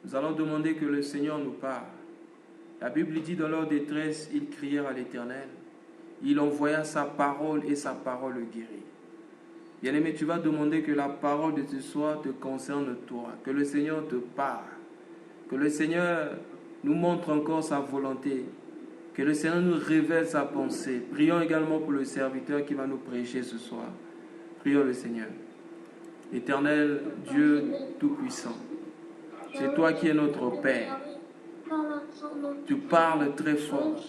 Nous allons demander que le Seigneur nous parle. La Bible dit dans leur détresse, ils crièrent à l'Éternel. Il envoya sa parole et sa parole le guérit. Bien-aimé, tu vas demander que la parole de ce soir te concerne toi, que le Seigneur te parle, que le Seigneur nous montre encore sa volonté, que le Seigneur nous révèle sa pensée. Prions également pour le serviteur qui va nous prêcher ce soir. Prions le Seigneur. Éternel Dieu Tout-Puissant, c'est toi qui es notre Père. Tu parles très fort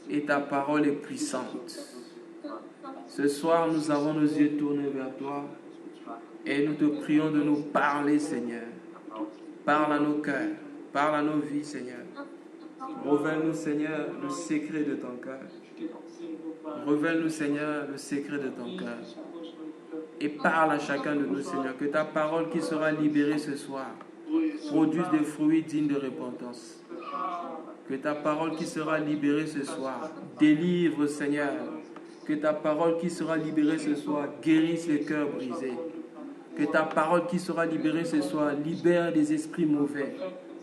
et ta parole est puissante. Ce soir, nous avons nos yeux tournés vers toi et nous te prions de nous parler, Seigneur. Parle à nos cœurs, parle à nos vies, Seigneur. Révèle-nous, Seigneur, le secret de ton cœur. Révèle-nous, Seigneur, le secret de ton cœur. Et parle à chacun de nous, Seigneur, que ta parole qui sera libérée ce soir produise des fruits dignes de repentance. Que ta parole qui sera libérée ce soir délivre, Seigneur. Que ta parole qui sera libérée ce soir guérisse les cœurs brisés. Que ta parole qui sera libérée ce soir libère des esprits mauvais.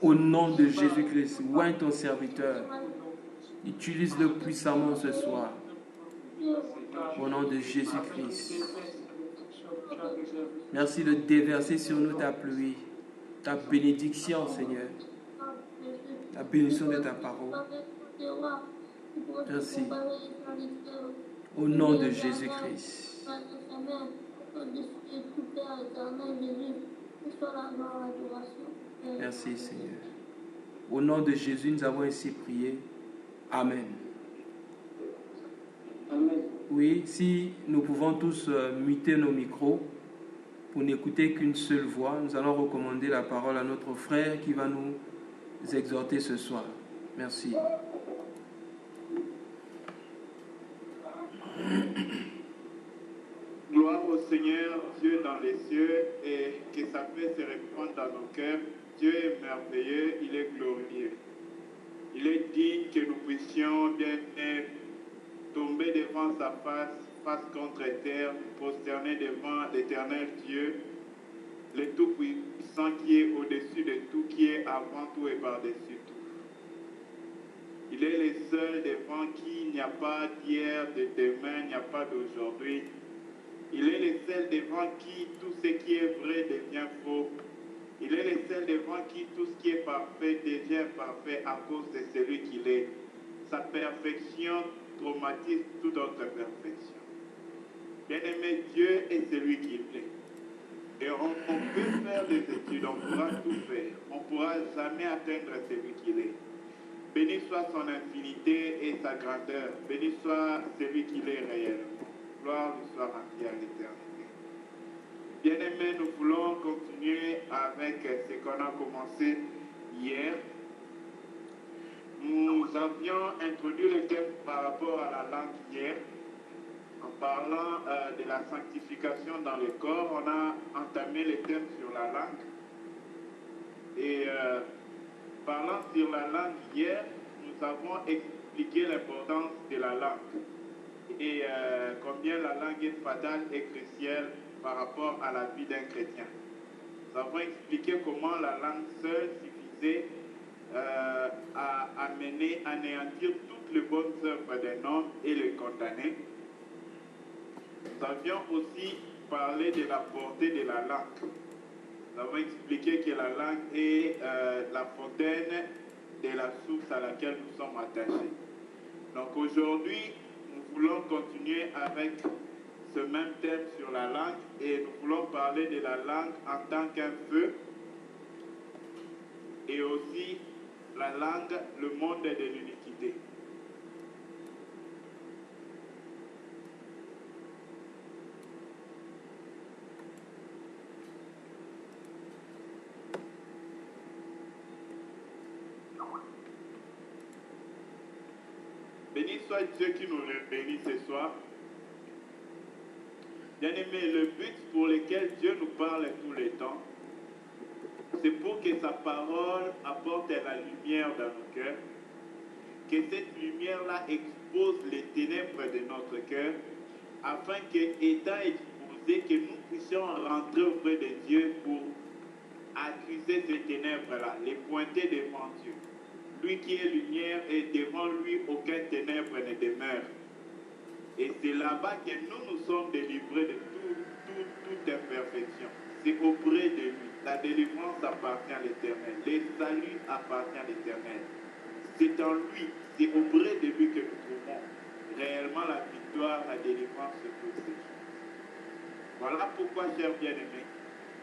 Au nom de Jésus-Christ, oigne ton serviteur. Utilise-le puissamment ce soir. Au nom de Jésus-Christ. Merci de déverser sur nous ta pluie, ta bénédiction, Seigneur. La bénédiction de ta parole. Merci. Au nom de Jésus-Christ. Merci, Seigneur. Au nom de Jésus, nous avons ainsi prié. Amen. Oui, si nous pouvons tous muter nos micros pour n'écouter qu'une seule voix, nous allons recommander la parole à notre frère qui va nous exhorter ce soir. Merci. Gloire au Seigneur, Dieu dans les cieux, et que sa paix se répande dans nos cœurs. Dieu est merveilleux, il est glorieux. Il est digne que nous puissions bien tomber devant sa face, face contre terre, prosterner devant l'éternel Dieu, le Tout-Puissant qui est au-dessus de tout, qui est avant tout et par-dessus tout. Il est le seul devant qui il n'y a pas d'hier, de demain, il n'y a pas d'aujourd'hui. Il est le seul devant qui tout ce qui est vrai devient faux. Il est le seul devant qui tout ce qui est parfait devient parfait à cause de celui qu'il est. Sa perfection traumatise toute autre perfection. Bien-aimé, Dieu est celui qui est. Et on peut faire des études, on pourra tout faire. On ne pourra jamais atteindre celui qu'il est. Béni soit son infinité et sa grandeur. Béni soit celui qu'il est réel. Gloire lui soit rendue à l'éternité. Bien-aimés, nous voulons continuer avec ce qu'on a commencé hier. Nous avions introduit le thème par rapport à la langue hier. En parlant de la sanctification dans le corps, on a entamé le thème sur la langue. Et parlant sur la langue hier, nous avons expliqué l'importance de la langue et combien la langue est fatale et cruciale par rapport à la vie d'un chrétien. Nous avons expliqué comment la langue seule suffisait à amener, à anéantir toutes les bonnes œuvres d'un homme et le condamner. Nous avions aussi parlé de la portée de la langue. Nous avons expliqué que la langue est la fontaine de la source à laquelle nous sommes attachés. Donc aujourd'hui, nous voulons continuer avec ce même thème sur la langue et nous voulons parler de la langue en tant qu'un feu et aussi la langue, le monde de l'iniquité. Béni soit Dieu qui nous bénit ce soir. Bien-aimé, le but pour lequel Dieu nous parle tout le temps, c'est pour que sa parole apporte la lumière dans nos cœurs, que cette lumière-là expose les ténèbres de notre cœur, afin que, étant exposé, que nous puissions rentrer auprès de Dieu pour accuser ces ténèbres-là, les pointer devant Dieu. Lui qui est lumière et devant lui aucun ténèbre ne demeure. Et c'est là-bas que nous nous sommes délivrés de toute imperfection. C'est auprès de lui. La délivrance appartient à l'Éternel. Le salut appartient à l'Éternel. C'est en lui, c'est auprès de lui que nous trouvons réellement la victoire, la délivrance de toutes ces choses. Voilà pourquoi, chers bien-aimés,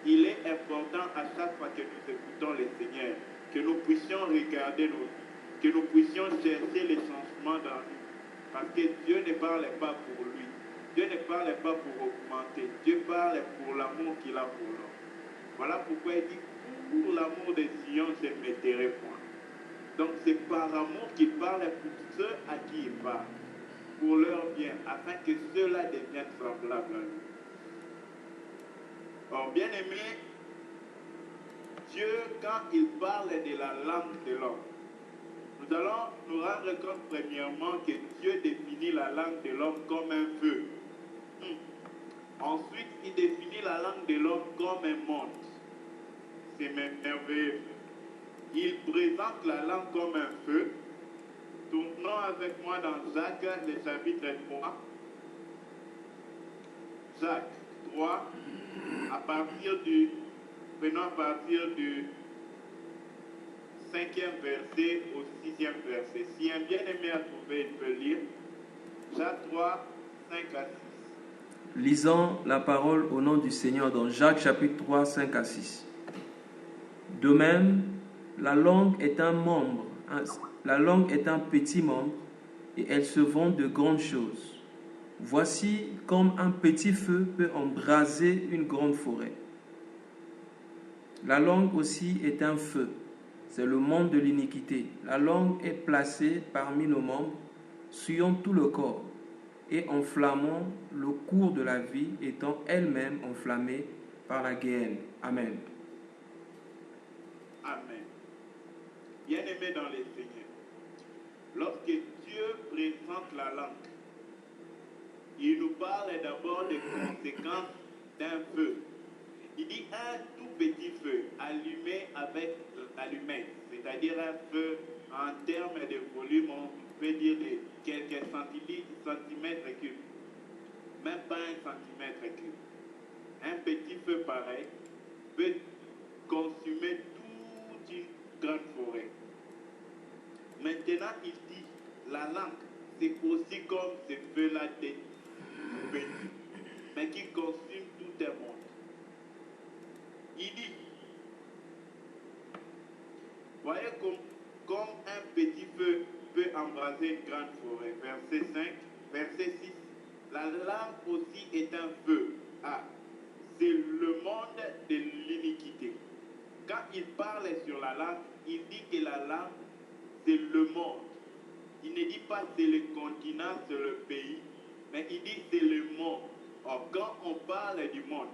il est important à chaque fois que nous écoutons le Seigneur, que nous puissions regarder nos vies, que nous puissions chercher les changements dans nous. Parce que Dieu ne parle pas pour lui. Dieu ne parle pas pour augmenter. Dieu parle pour l'amour qu'il a pour l'homme. Voilà pourquoi il dit, pour l'amour de Sion, je ne me tairai point. Donc c'est par amour qu'il parle pour ceux à qui il parle, pour leur bien, afin que ceux-là deviennent semblables à lui. Or, bien aimé, Dieu, quand il parle de la langue de l'homme, nous allons nous rendre compte premièrement que Dieu définit la langue de l'homme comme un feu. Ensuite, il définit la langue de l'homme comme un monde. C'est merveilleux. Il présente la langue comme un feu. Tournons avec moi dans Jacques, le chapitre 3. Jacques 3, prenons à partir du 5e verset au 6e verset. Si un bien-aimé a trouvé, il peut lire. Jacques 3, 5 à 6. Lisons la parole au nom du Seigneur dans Jacques chapitre 3, 5 à 6. De même, la langue est un membre, la langue est un petit membre, et elle se vend de grandes choses. Voici comme un petit feu peut embraser une grande forêt. La langue aussi est un feu, c'est le monde de l'iniquité. La langue est placée parmi nos membres, souillant tout le corps et enflammant le cours de la vie, étant elle-même enflammée par la guérine. Amen. Amen. Bien-aimés dans les Seigneurs, lorsque Dieu présente la langue, il nous parle d'abord des conséquences d'un feu. Il dit un tout petit feu allumé avec l'allumette, c'est-à-dire un feu en termes de volume, on peut dire de quelques centimètres cubes, même pas un centimètre cube. Un petit feu pareil peut consumer toute une grande forêt. Maintenant, il dit, la langue, c'est aussi comme ce feu-là petit, mais qui consume tout un monde. Il dit, voyez comme un petit feu peut embraser une grande forêt. Verset 5, verset 6. La langue aussi est un feu. C'est le monde de l'iniquité. Quand il parle sur la langue, il dit que la langue, c'est le monde. Il ne dit pas c'est le continent, c'est le pays, mais il dit c'est le monde. Or, quand on parle du monde,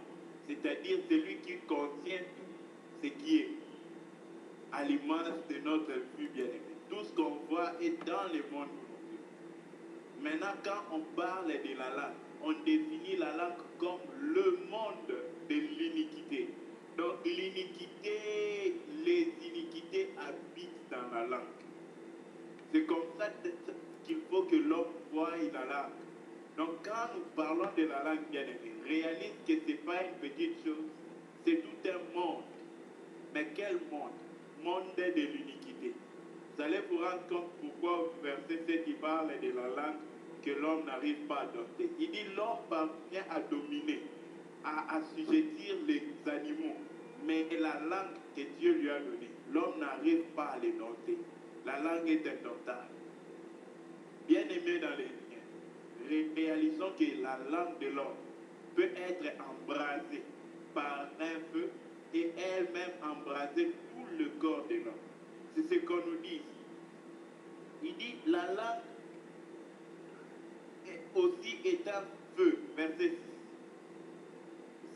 c'est-à-dire celui qui contient tout ce qui est à l'image de notre vie bien-aimée. Tout ce qu'on voit est dans le monde aujourd'hui. Maintenant, quand on parle de la langue, on définit la langue comme le monde de l'iniquité. Donc, l'iniquité, les iniquités habitent dans la langue. C'est comme ça qu'il faut que l'homme voie la langue. Donc, quand nous parlons de la langue bien-aimée, réalise que ce n'est pas une petite chose, c'est tout un monde. Mais quel monde? Monde de l'iniquité. Vous allez vous rendre compte pourquoi au verset 7 il parle de la langue que l'homme n'arrive pas à dompter. Il dit l'homme parvient à dominer, à assujettir les animaux, mais la langue que Dieu lui a donnée, l'homme n'arrive pas à les dompter. La langue est indomptable. Bien-aimés dans les liens, réalisons que la langue de l'homme peut être embrasée par un feu et elle-même embraser tout le corps de l'homme. C'est ce qu'on nous dit ici. Il dit la langue aussi est un feu. Verset 6.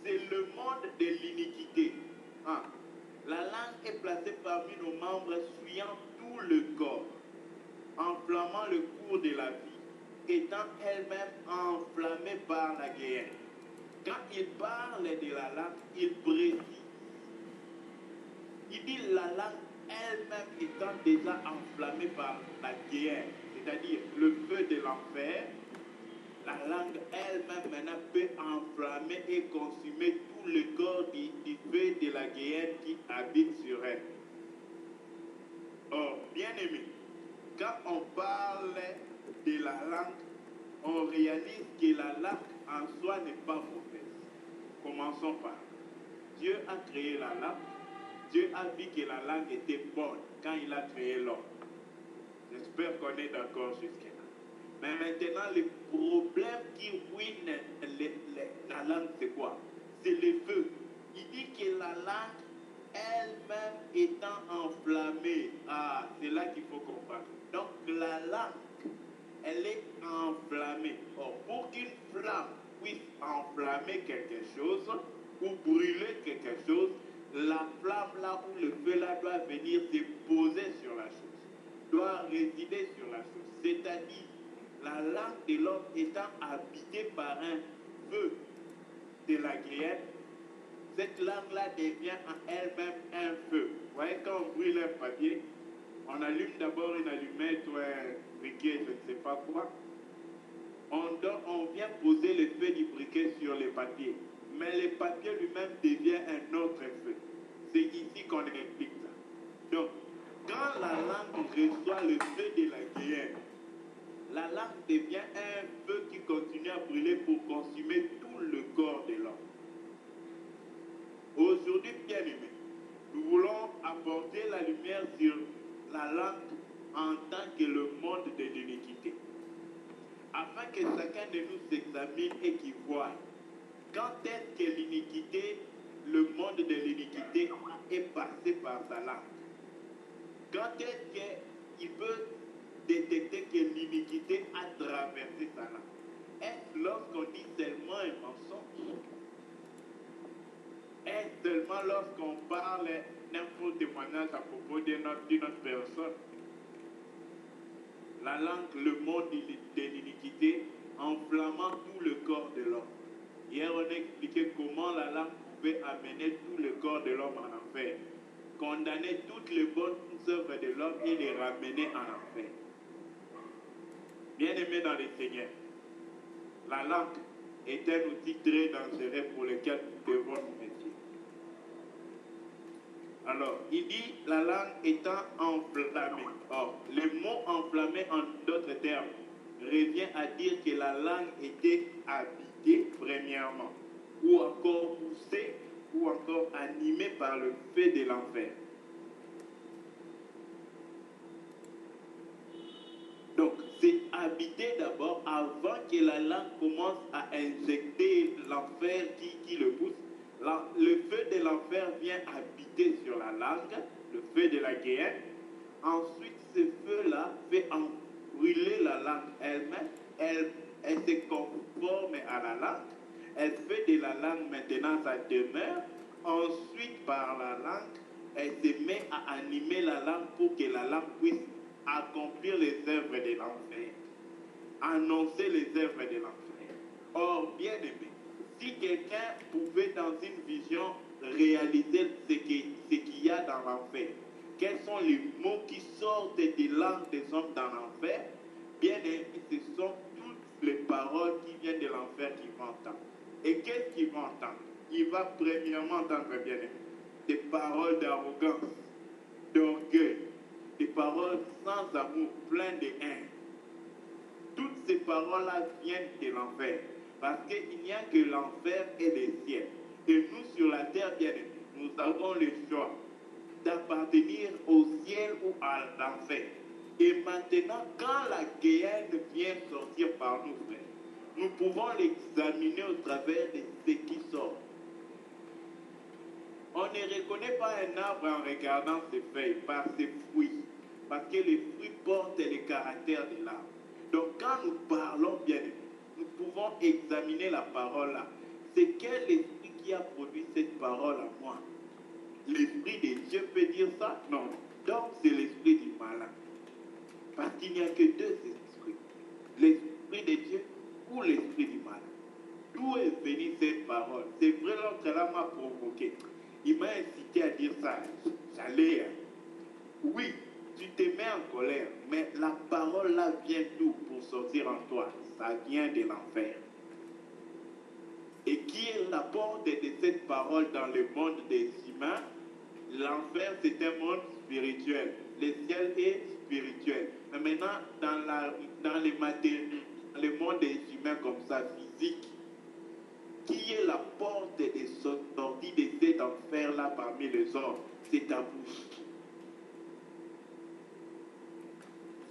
C'est le monde de l'iniquité. La langue est placée parmi nos membres, souillant tout le corps, enflammant le cours de la vie, étant elle-même enflammée par la guerre. Quand il parle de la langue, il précise. Il dit la langue elle-même étant déjà enflammée par la guerre, c'est-à-dire le feu de l'enfer, la langue elle-même maintenant peut enflammer et consumer tout le corps du feu de la guerre qui habite sur elle. Or, bien aimé, quand on parle de la langue, on réalise que la langue en soi n'est pas mauvaise. Commençons par là. Dieu a créé la langue. Dieu a vu que la langue était bonne quand il a créé l'homme. J'espère qu'on est d'accord jusqu'à là. Mais maintenant, le problème qui ruine la langue, c'est quoi? C'est le feu. Il dit que la langue elle-même étant enflammée. Ah, c'est là qu'il faut comprendre. Donc, la langue, elle est enflammée. Or, pour qu'une flamme puisse enflammer quelque chose ou brûler quelque chose, la flamme là ou le feu là doit venir se poser sur la chose, doit résider sur la chose. C'est-à-dire, la langue de l'homme étant habitée par un feu de la guerre, cette langue-là devient en elle-même un feu. Vous voyez, quand on brûle un papier, on allume d'abord une allumette ou un briquet, je ne sais pas quoi. On vient poser le feu du briquet sur le papier. Mais le papier lui-même devient un autre feu. C'est ici qu'on explique ça. Donc, quand la langue reçoit le feu de la guerre, la langue devient un feu qui continue à brûler pour consumer tout le corps de l'homme. Aujourd'hui, bien aimés, nous voulons apporter la lumière sur la langue en tant que le monde de l'iniquité, afin que chacun de nous s'examine et qu'il voie quand est-ce que l'iniquité, le monde de l'iniquité est passé par sa langue. Quand est-ce qu'il peut détecter que l'iniquité a traversé sa langue? Est-ce lorsqu'on dit seulement un mensonge? Est-ce seulement lorsqu'on parle d'un faux témoignage à propos d'une autre personne? La langue, le monde de l'iniquité, enflammant tout le corps de l'homme. Hier, on a expliqué comment la langue pouvait amener tout le corps de l'homme en enfer, condamner toutes les bonnes œuvres de l'homme et les ramener en enfer. Bien-aimés dans le Seigneur, la langue est un outil très dangereux pour lequel nous devons nous méfier. Alors, il dit la langue étant enflammée. Or, le mot enflammé, en d'autres termes, revient à dire que la langue était habitée, premièrement, ou encore poussée, ou encore animée par le feu de l'enfer. Donc, c'est habité d'abord avant que la langue commence à injecter l'enfer qui le pousse. Le feu de l'enfer vient habiter sur la langue, le feu de la guerre. Ensuite, ce feu-là fait brûler la langue elle-même. Elle se conforme à la langue. Elle fait de la langue maintenant sa demeure. Ensuite, par la langue, elle se met à animer la langue pour que la langue puisse accomplir les œuvres de l'enfer, annoncer les œuvres de l'enfer. Or, bien aimé, si quelqu'un pouvait dans une vision réaliser ce qu'il y a dans l'enfer, quels sont les mots qui sortent des langues des hommes dans l'enfer, bien aimé, ce sont toutes les paroles qui viennent de l'enfer qu'il va entendre. Et qu'est-ce qu'il va entendre? Il va premièrement entendre, bien aimé, des paroles d'arrogance, d'orgueil, des paroles sans amour, pleines de haine. Toutes ces paroles-là viennent de l'enfer. Parce qu'il n'y a que l'enfer et le ciel. Et nous, sur la terre, bien aimés, nous avons le choix d'appartenir au ciel ou à l'enfer. Et maintenant, quand la guerre vient sortir par nous, frères, nous pouvons l'examiner au travers de ce qui sort. On ne reconnaît pas un arbre en regardant ses feuilles, par ses fruits. Parce que les fruits portent le caractère de l'arbre. Donc quand nous parlons bien, nous pouvons examiner la parole là. C'est quel esprit qui a produit cette parole à moi? L'esprit de Dieu peut dire ça? Non. Donc c'est l'esprit du malin. Parce qu'il n'y a que deux esprits. L'esprit de Dieu ou l'esprit du malin. D'où est venue cette parole? C'est vrai, l'autre là m'a provoqué. il m'a incité à dire ça. J'allais, oui, tu te mets en colère, mais la parole là vient d'où pour sortir en toi? Ça vient de l'enfer. Et qui est la porte de cette parole dans le monde des humains? L'enfer, c'est un monde spirituel. Le ciel est spirituel. Mais maintenant, dans le monde des humains comme ça, physique, qui est la porte de sortie de cet enfer-là parmi les hommes? C'est ta bouche.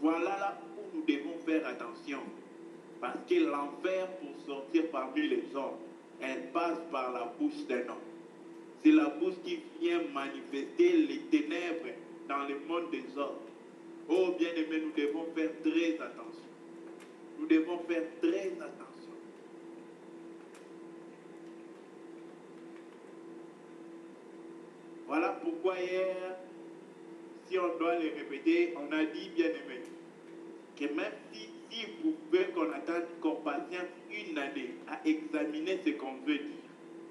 Voilà là où nous devons faire attention. Parce que l'enfer, pour sortir parmi les hommes, elle passe par la bouche d'un homme. C'est la bouche qui vient manifester les ténèbres dans le monde des hommes. Oh bien-aimés, nous devons faire très attention. Nous devons faire très attention. Voilà pourquoi hier, si on doit le répéter, on a dit, bien-aimés, que même si vous pouvez qu'on patiente une année à examiner ce qu'on veut dire,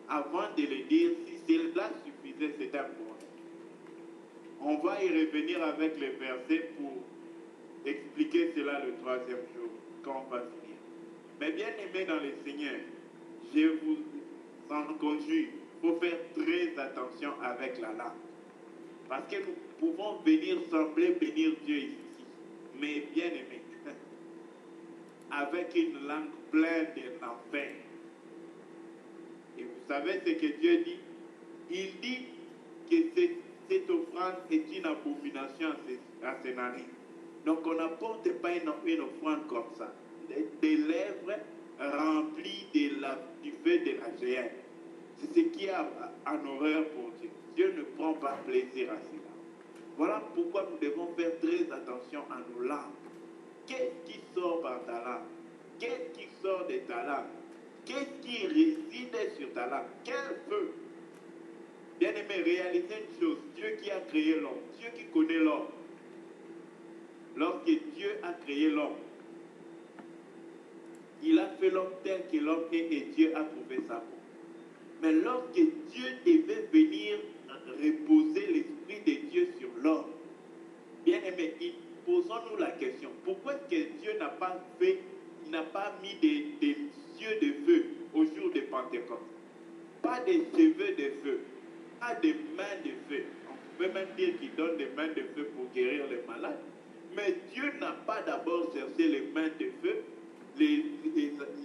avant de le dire, si cela suffisait, c'est un point. On va y revenir avec les versets pour expliquer cela le troisième jour, quand on va finir. Mais bien aimés dans le Seigneur, je vous en conjure, il faut faire très attention avec la langue. Parce que nous pouvons sembler bénir Dieu ici, mais bien aimés, avec une langue pleine d'enfer. Et vous savez ce que Dieu dit? Il dit que cette offrande est une abomination à ses narines. Donc on n'apporte pas une offrande comme ça. Des lèvres remplies du feu de la géhenne. C'est ce qui a en horreur pour Dieu. Dieu ne prend pas plaisir à cela. Voilà pourquoi nous devons faire très attention à nos langues. Qu'est-ce qui sort par ta langue? Qu'est-ce qui sort de ta langue? Qu'est-ce qui réside sur ta langue? Quel feu? Bien-aimé, réalisez une chose. Dieu qui a créé l'homme, Dieu qui connaît l'homme. Lorsque Dieu a créé l'homme, il a fait l'homme tel que l'homme est et Dieu a trouvé sa peau. Mais lorsque Dieu devait venir reposer l'Esprit de Dieu sur l'homme, bien-aimé, posons-nous la question. Pourquoi est-ce que Dieu n'a pas mis des yeux de feu au jour de Pentecôte? Pas des cheveux de feu, pas des mains de feu. On peut même dire qu'il donne des mains de feu pour guérir les malades. Mais Dieu n'a pas d'abord cherché les mains de feu, les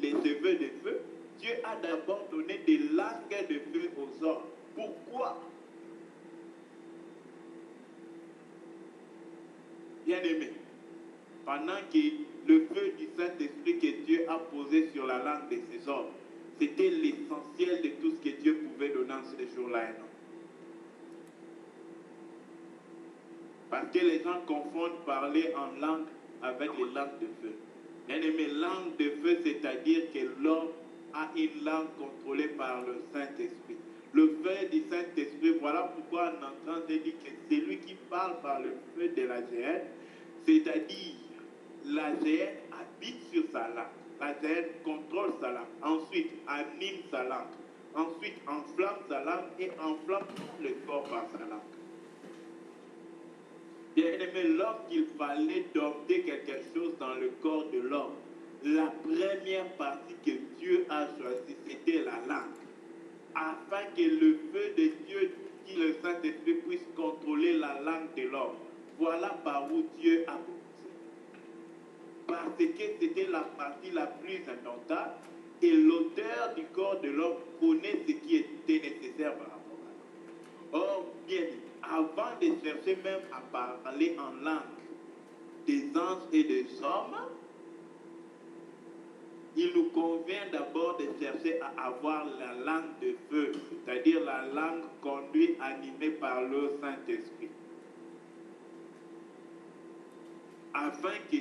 cheveux de feu. Dieu a d'abord donné des langues de feu aux hommes. Pourquoi? Bien-aimé, pendant que le feu du Saint-Esprit que Dieu a posé sur la langue de ces hommes, c'était l'essentiel de tout ce que Dieu pouvait donner en ce jour-là. Parce que les gens confondent parler en langue avec les langues de feu. Bien-aimé, langue de feu, c'est-à-dire que l'homme a une langue contrôlée par le Saint-Esprit. Le feu du Saint-Esprit, voilà pourquoi on est en train de dire que c'est lui qui parle par le feu de la géhenne, c'est-à-dire la géhenne habite sur sa langue. La géhenne contrôle sa langue. Ensuite, anime sa langue. Ensuite, enflamme sa langue et enflamme tout le corps par sa langue. Bien-aimé, lorsqu'il fallait dompter quelque chose dans le corps de l'homme, la première partie que Dieu a choisie, c'était la langue. Afin que le feu de Dieu, qui le Saint-Esprit, puisse contrôler la langue de l'homme. Voilà par où Dieu a commencé. Parce que c'était la partie la plus indomptable et l'auteur du corps de l'homme connaît ce qui était nécessaire par rapport à l'homme. Or, bien, avant de chercher même à parler en langue des anges et des hommes, il nous convient d'abord de chercher à avoir la langue de feu, c'est-à-dire la langue conduite, animée par le Saint-Esprit. Afin que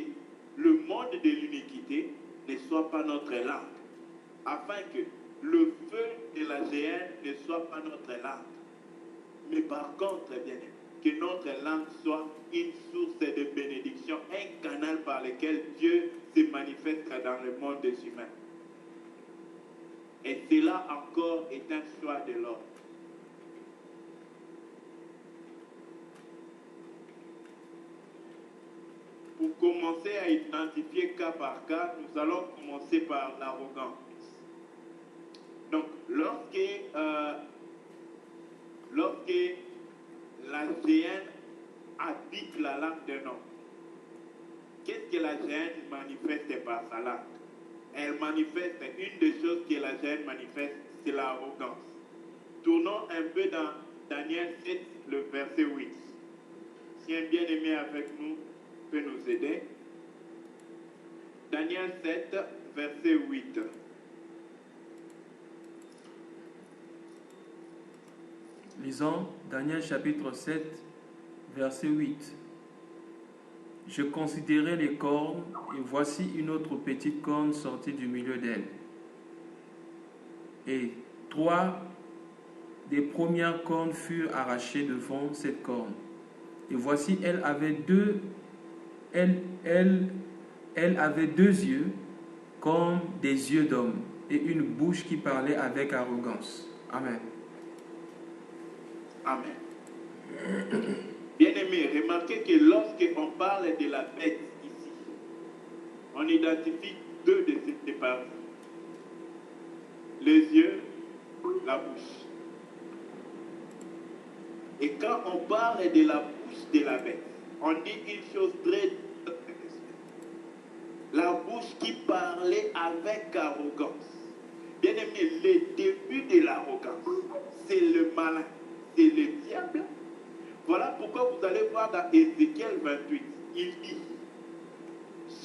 le monde de l'iniquité ne soit pas notre langue. Afin que le feu de la géhenne ne soit pas notre langue. Mais par contre, bien aimé, que notre langue soit une source de bénédiction, un canal par lequel Dieu se manifeste dans le monde des humains. Et cela encore est un choix de l'homme. pour commencer à identifier cas par cas, nous allons commencer par l'arrogance. Donc, lorsque la géhenne habite la langue d'un homme, qu'est-ce que la géhenne manifeste par sa langue? Elle manifeste, une des choses que la géhenne manifeste, c'est l'arrogance. Tournons un peu dans Daniel 7, le verset 8. Si un bien-aimé avec nous peut nous aider. Daniel 7, verset 8. Lisons Daniel chapitre 7, verset 8. Je considérais les cornes, et voici une autre petite corne sortie du milieu d'elle. Et 3 des premières cornes furent arrachées devant cette corne. Et voici, elle avait deux yeux comme des yeux d'homme, et une bouche qui parlait avec arrogance. Amen. Amen. Bien-aimés, remarquez que lorsqu'on parle de la bête ici, on identifie deux de ces parties. Les yeux, la bouche. Et quand on parle de la bouche de la bête, on dit une chose très la bouche qui parlait avec arrogance. Bien-aimés, le début de l'arrogance, c'est le malin, c'est le diable. Voilà pourquoi vous allez voir dans Ézéchiel 28, il dit,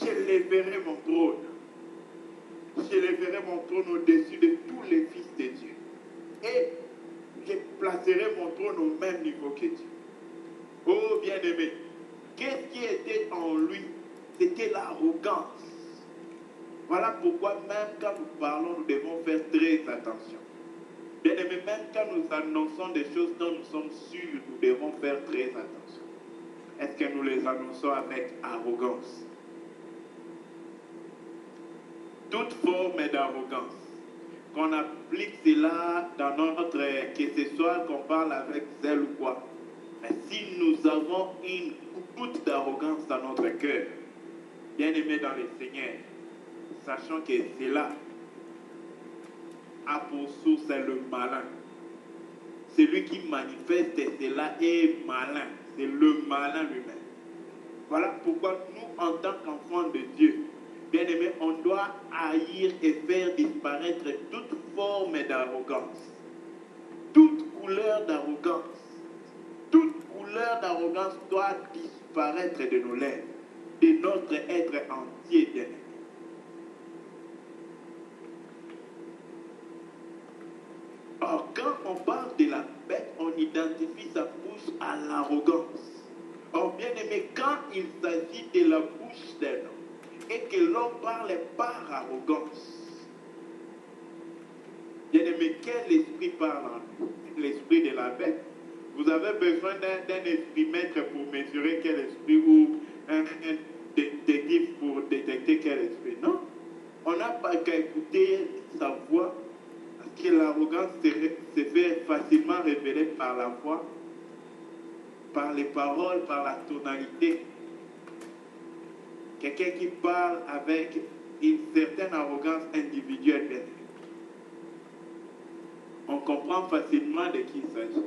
j'élèverai mon trône. J'élèverai mon trône au-dessus de tous les fils de Dieu. Et je placerai mon trône au même niveau que Dieu. Oh bien-aimé, qu'est-ce qui était en lui? C'était l'arrogance. Voilà pourquoi même quand nous parlons, nous devons faire très attention. Bien-aimé, même quand nous annonçons des choses dont nous sommes sûrs, nous devons faire très attention. Est-ce que nous les annonçons avec arrogance? Toute forme d'arrogance, qu'on applique cela dans notre, que ce soit qu'on parle avec zèle ou quoi. Mais si nous avons une goutte d'arrogance dans notre cœur, bien-aimé dans le Seigneur, sachant que cela a pour source le malin. Celui qui manifeste cela est malin. C'est le malin lui-même. Voilà pourquoi nous, en tant qu'enfants de Dieu, bien-aimés, on doit haïr et faire disparaître toute forme d'arrogance. Toute couleur d'arrogance. Toute couleur d'arrogance doit disparaître de nos lèvres, de notre être entier, bien-aimé. Or, quand on parle de la bête, on identifie sa bouche à l'arrogance. Or, bien aimé, quand il s'agit de la bouche d'un homme et que l'on parle par arrogance, bien aimé, quel esprit parle en nous? L'esprit de la bête. Vous avez besoin d'un esprit maître pour mesurer quel esprit ou un détective pour détecter quel esprit. Non, on n'a pas qu'à écouter sa voix. Que l'arrogance se fait facilement révéler par la voix, par les paroles, par la tonalité. Quelqu'un qui parle avec une certaine arrogance individuelle, on comprend facilement de qui il s'agit.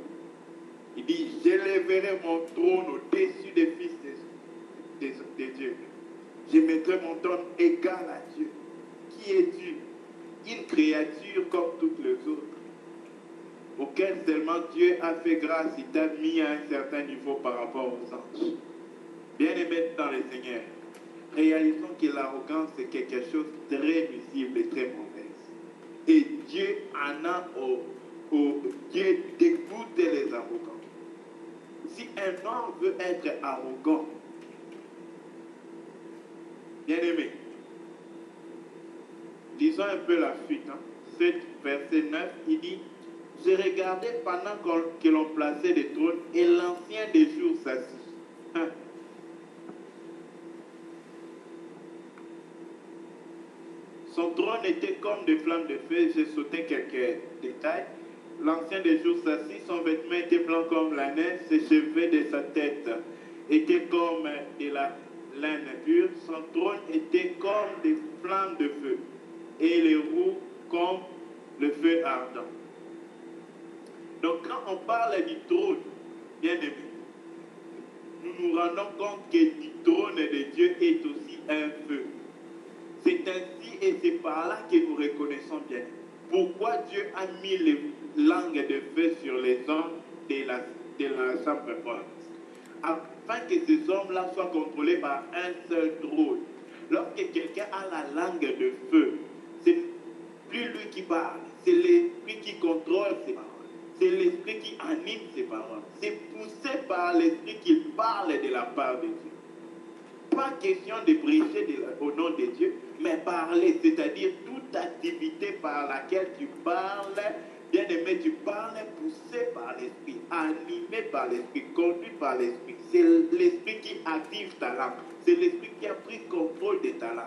Il dit, j'élèverai mon trône au-dessus des fils de Dieu. Je mettrai mon trône égal à Dieu. Qui est Dieu? Une créature comme toutes les autres, auquel seulement Dieu a fait grâce, il t'a mis à un certain niveau par rapport aux anges. Bien-aimés dans le Seigneur, réalisons que l'arrogance est quelque chose de très nuisible et très mauvaise. Et Dieu en a Dieu dégoûte les arrogants. Si un homme veut être arrogant, bien-aimé, lisons un peu la suite. 7, verset 9, il dit, j'ai regardé pendant que l'on plaçait des trônes et l'ancien des jours s'assit. Son trône était comme des flammes de feu. J'ai sauté quelques détails. L'ancien des jours s'assit, son vêtement était blanc comme la neige, ses cheveux de sa tête étaient comme de la laine pure, son trône était comme des flammes de feu, et les roues comme le feu ardent. Donc quand on parle du trône, bien aimé, nous nous rendons compte que du trône de Dieu est aussi un feu. C'est ainsi et c'est par là que nous reconnaissons bien pourquoi Dieu a mis les langues de feu sur les hommes de la chambre haute, afin que ces hommes-là soient contrôlés par un seul trône. Lorsque quelqu'un a la langue de feu, c'est plus lui qui parle, c'est l'esprit qui contrôle ses paroles. C'est l'esprit qui anime ses paroles. C'est poussé par l'esprit qu'il parle de la part de Dieu. Pas question de prêcher au nom de Dieu, mais parler, c'est-à-dire toute activité par laquelle tu parles, bien aimé, tu parles poussé par l'esprit, animé par l'esprit, conduit par l'esprit. C'est l'esprit qui active ta langue. C'est l'esprit qui a pris contrôle de ta langue.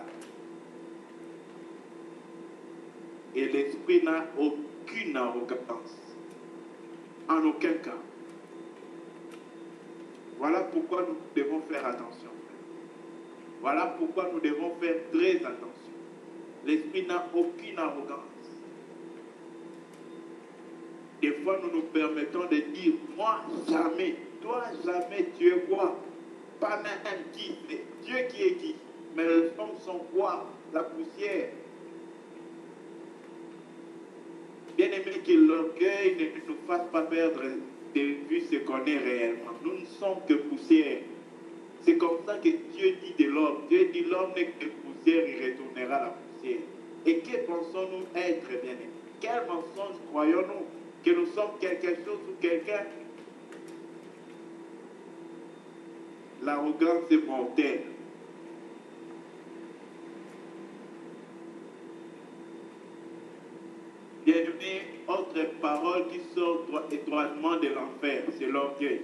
Et l'esprit n'a aucune arrogance. En aucun cas. Voilà pourquoi nous devons faire attention. Voilà pourquoi nous devons faire très attention. L'esprit n'a aucune arrogance. Des fois, nous nous permettons de dire, moi jamais, toi jamais, tu es quoi? Pas même qui, mais Dieu qui est qui? Mais les hommes sont quoi? La poussière. Bien aimé, que l'orgueil ne nous fasse pas perdre de vue ce qu'on est réellement. Nous ne sommes que poussière. C'est comme ça que Dieu dit de l'homme. Dieu dit l'homme n'est que poussière, il retournera à la poussière. Et que pensons-nous être, bien aimés? Quel mensonge croyons-nous? Que nous sommes quelque chose ou quelqu'un? L'arrogance est mortelle. Bien aimé, autre parole qui sort étroitement de l'enfer, c'est l'orgueil.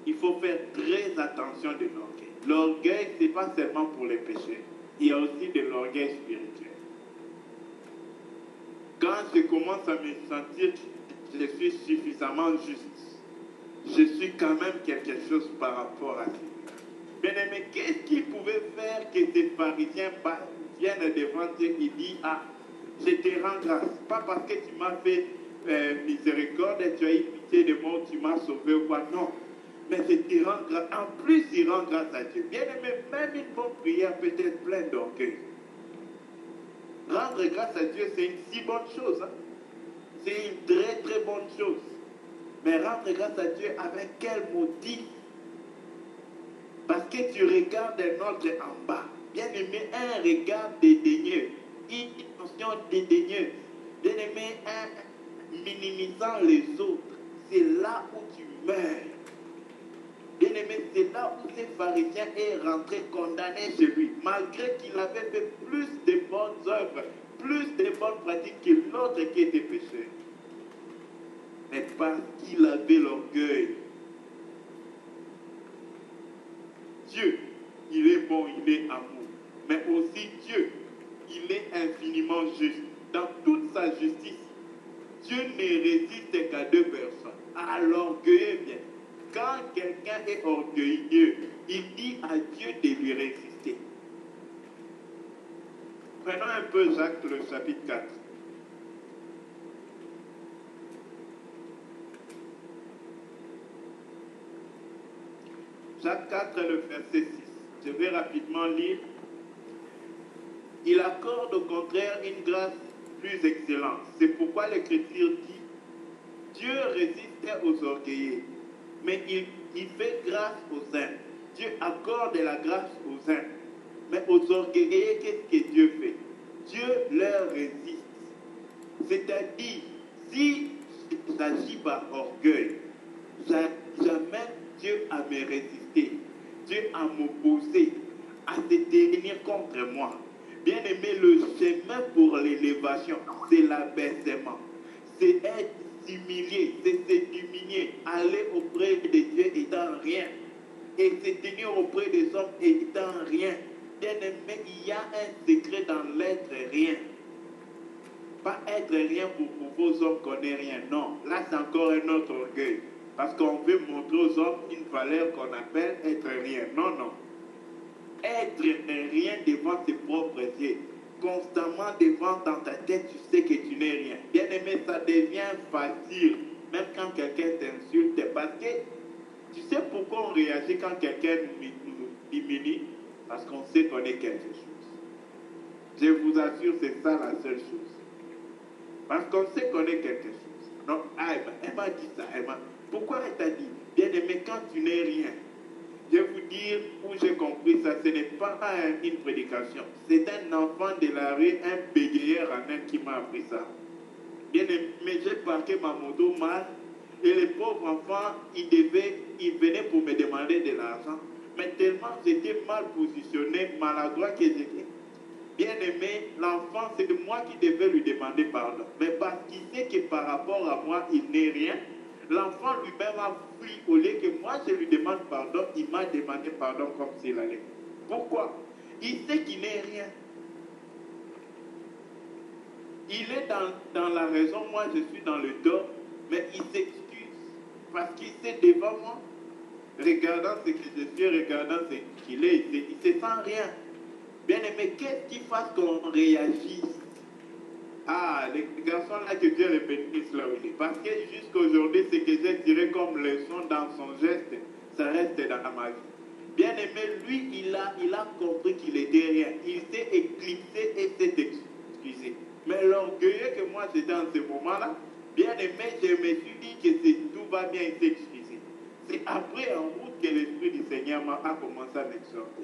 Il faut faire très attention de l'orgueil. L'orgueil, ce n'est pas seulement pour les péchés. Il y a aussi de l'orgueil spirituel. Quand je commence à me sentir que je suis suffisamment juste, je suis quand même quelque chose par rapport à ça. Bien aimé, qu'est-ce qui pouvait faire que ces pharisiens viennent devant Dieu et disent, ah, je te rends grâce. Pas parce que tu m'as fait miséricorde et tu as eu pitié de moi, tu m'as sauvé ou quoi. Non. Mais je te rends grâce. En plus, il rend grâce à Dieu. Bien aimé, même une bonne prière peut être pleine d'orgueil. Rendre grâce à Dieu, c'est une si bonne chose. Hein? C'est une très très bonne chose. Mais rendre grâce à Dieu avec quel motif? Parce que tu regardes un autre en bas. Bien aimé, un regard dédaigneux. Une intention dédaigneuse. Bien aimé, minimisant les autres. C'est là où tu meurs. Bien aimé, c'est là où ces pharisiens est rentré condamné chez lui. Malgré qu'il avait fait plus de bonnes œuvres, plus de bonnes pratiques que l'autre qui était pécheur. Mais parce qu'il avait l'orgueil. Dieu, il est bon, il est amour. Mais aussi Dieu, il est infiniment juste. Dans toute sa justice, Dieu ne résiste qu'à deux personnes. À l'orgueil, bien. Quand quelqu'un est orgueilleux, il dit à Dieu de lui résister. Prenons un peu Jacques, le chapitre 4. Jacques 4, le verset 6. Je vais rapidement lire. Il accorde au contraire une grâce plus excellente. C'est pourquoi l'Écriture dit, Dieu résiste aux orgueilleux, mais il fait grâce aux saints. Dieu accorde la grâce aux saints. Mais aux orgueilleux, qu'est-ce que Dieu fait? Dieu leur résiste. C'est-à-dire, si j'agis par orgueil, jamais Dieu à me résister, Dieu à m'opposer, à se tenir contre moi. Bien aimé, le chemin pour l'élévation, c'est l'abaissement. C'est être humilié, c'est se diminuer, aller auprès de Dieu étant rien. Et se tenir auprès des hommes étant rien. Bien aimé, il y a un secret dans l'être rien. Pas être rien pour vos hommes qu'on n'est rien. Non, là c'est encore un autre orgueil. Parce qu'on veut montrer aux hommes une valeur qu'on appelle être rien. Non, non. être rien devant ses propres yeux. Constamment devant dans ta tête, tu sais que tu n'es rien. Bien aimé, ça devient facile, même quand quelqu'un t'insulte, parce que tu sais pourquoi on réagit quand quelqu'un nous diminue? Parce qu'on sait qu'on est quelque chose. Je vous assure, c'est ça la seule chose. Parce qu'on sait qu'on est quelque chose. Donc, elle m'a dit ça. Pourquoi elle t'a dit? Bien aimé, quand tu n'es rien, je vais vous dire où j'ai compris ça. Ce n'est pas une prédication. C'est un enfant de la rue, un bégayeur en Inde qui m'a appris ça. Bien aimé, j'ai parqué ma moto mal. Et le pauvre enfant, il venait pour me demander de l'argent. Mais tellement j'étais mal positionné, maladroit que j'étais. Bien aimé, l'enfant, c'est moi qui devais lui demander pardon. Mais parce qu'il sait que par rapport à moi, il n'est rien, l'enfant lui-même a fui. Au lieu que moi, je lui demande pardon, il m'a demandé pardon comme s'il allait. Pourquoi? Il sait qu'il n'est rien. Il est dans la raison, moi je suis dans le tort, mais il s'excuse. Parce qu'il sait devant moi, regardant ce que je suis, regardant ce qu'il est, il ne se sent rien. Bien aimé, qu'est-ce qui fasse qu'on réagisse? Les garçons là, que Dieu les bénisse là où il est. Parce que jusqu'aujourd'hui, ce que j'ai tiré comme leçon dans son geste, ça reste dans ma vie. Bien aimé, lui, il a compris qu'il était rien. Il s'est éclipsé et s'est excusé. Mais l'orgueilleux que moi j'étais en ce moment-là, bien aimé, je me suis dit que tout va bien, il s'est excusé. C'est après en route que l'Esprit du Seigneur a commencé à m'exhorter.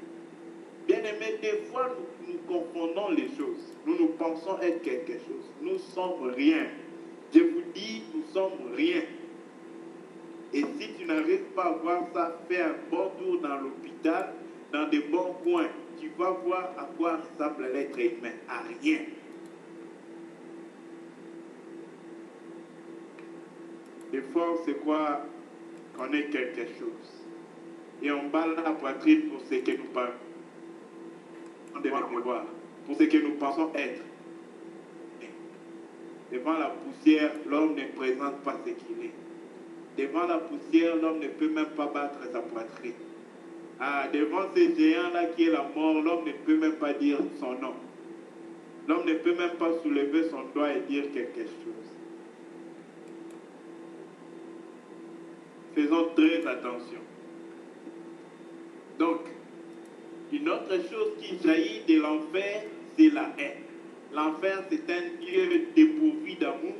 Bien aimé, des fois nous confondons les choses. Nous pensons être quelque chose. Nous sommes rien. Je vous dis, nous sommes rien. Et si tu n'arrives pas à voir ça, fais un bon tour dans l'hôpital, dans des bons coins. Tu vas voir à quoi ressemble l'être humain. À rien. L'effort, c'est quoi? Qu'on est quelque chose. Et on bat la poitrine pour ce que nous parlons de mémoire, pour ce que nous pensons être. Devant la poussière, l'homme ne présente pas ce qu'il est. Devant la poussière, l'homme ne peut même pas battre sa poitrine. Devant ce géant-là qui est la mort, l'homme ne peut même pas dire son nom. L'homme ne peut même pas soulever son doigt et dire quelque chose. Faisons très attention. Donc, une autre chose qui jaillit de l'enfer, c'est la haine. L'enfer, c'est un lieu dépourvu d'amour,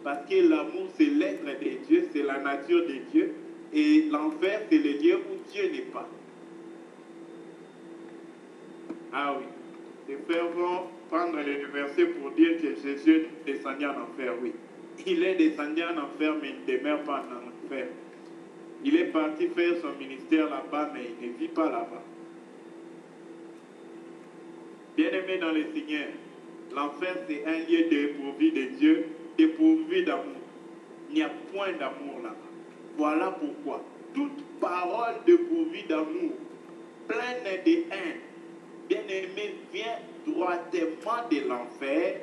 parce que l'amour, c'est l'être de Dieu, c'est la nature de Dieu. Et l'enfer, c'est le lieu où Dieu n'est pas. Ah oui. Les frères vont prendre le verset pour dire que Jésus est descendu en enfer, oui. Il est descendu en enfer, mais il ne demeure pas en enfer. Il est parti faire son ministère là-bas, mais il ne vit pas là-bas. Bien-aimé dans le Seigneur, l'enfer c'est un lieu dépourvu de Dieu, dépourvu d'amour. Il n'y a point d'amour là-bas. Voilà pourquoi toute parole dépourvue d'amour, pleine de haine, bien-aimé, vient droitement de l'enfer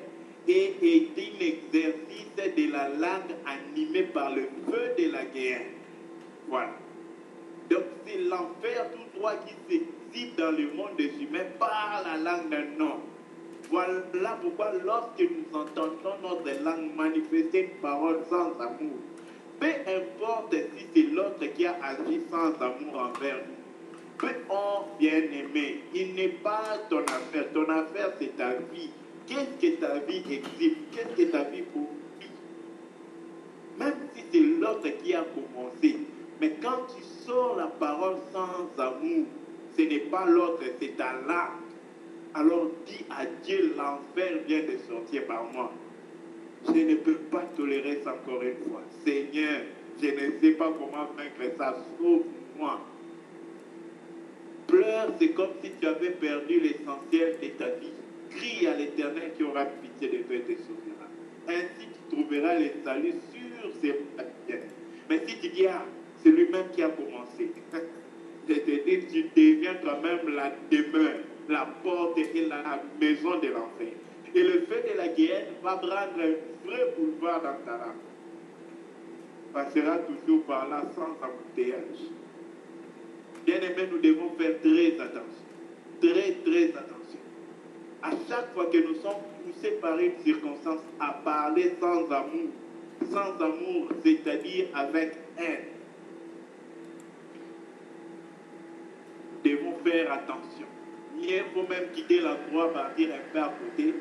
et est un exercice de la langue animée par le feu de la guerre. Voilà. Donc c'est l'enfer tout droit qui s'exhibe dans le monde des humains par la langue d'un homme. Voilà pourquoi lorsque nous entendons notre langue manifester une parole sans amour, peu importe si c'est l'autre qui a agi sans amour envers nous, peu bien aimé, il n'est pas ton affaire. Ton affaire c'est ta vie. Qu'est-ce que ta vie exhibe? Qu'est-ce que ta vie produit? Même si c'est l'autre qui a commencé. Mais quand tu sors la parole sans amour, ce n'est pas l'autre, c'est ta langue. Alors dis à Dieu, l'enfer vient de sortir par moi. Je ne peux pas tolérer ça encore une fois. Seigneur, je ne sais pas comment vaincre ça. Sauve-moi. Pleure, c'est comme si tu avais perdu l'essentiel de ta vie. Crie à l'Éternel qui aura pitié de toi et te sauvera. Ainsi tu trouveras le salut sur ses bâtiments. Mais si tu dis, c'est lui-même qui a commencé. Je te dis, tu deviens toi-même la demeure, la porte et la maison de l'enfer. Et le feu de la guerre va prendre un vrai boulevard dans ta âme. Passera toujours par là sans embouteillage. Bien aimé, nous devons faire très attention. très, très attention. À chaque fois que nous sommes poussés par une circonstance à parler sans amour, c'est-à-dire avec haine, nous devons faire attention. Mieux vaut même quitter l'endroit, partir un peu à côté,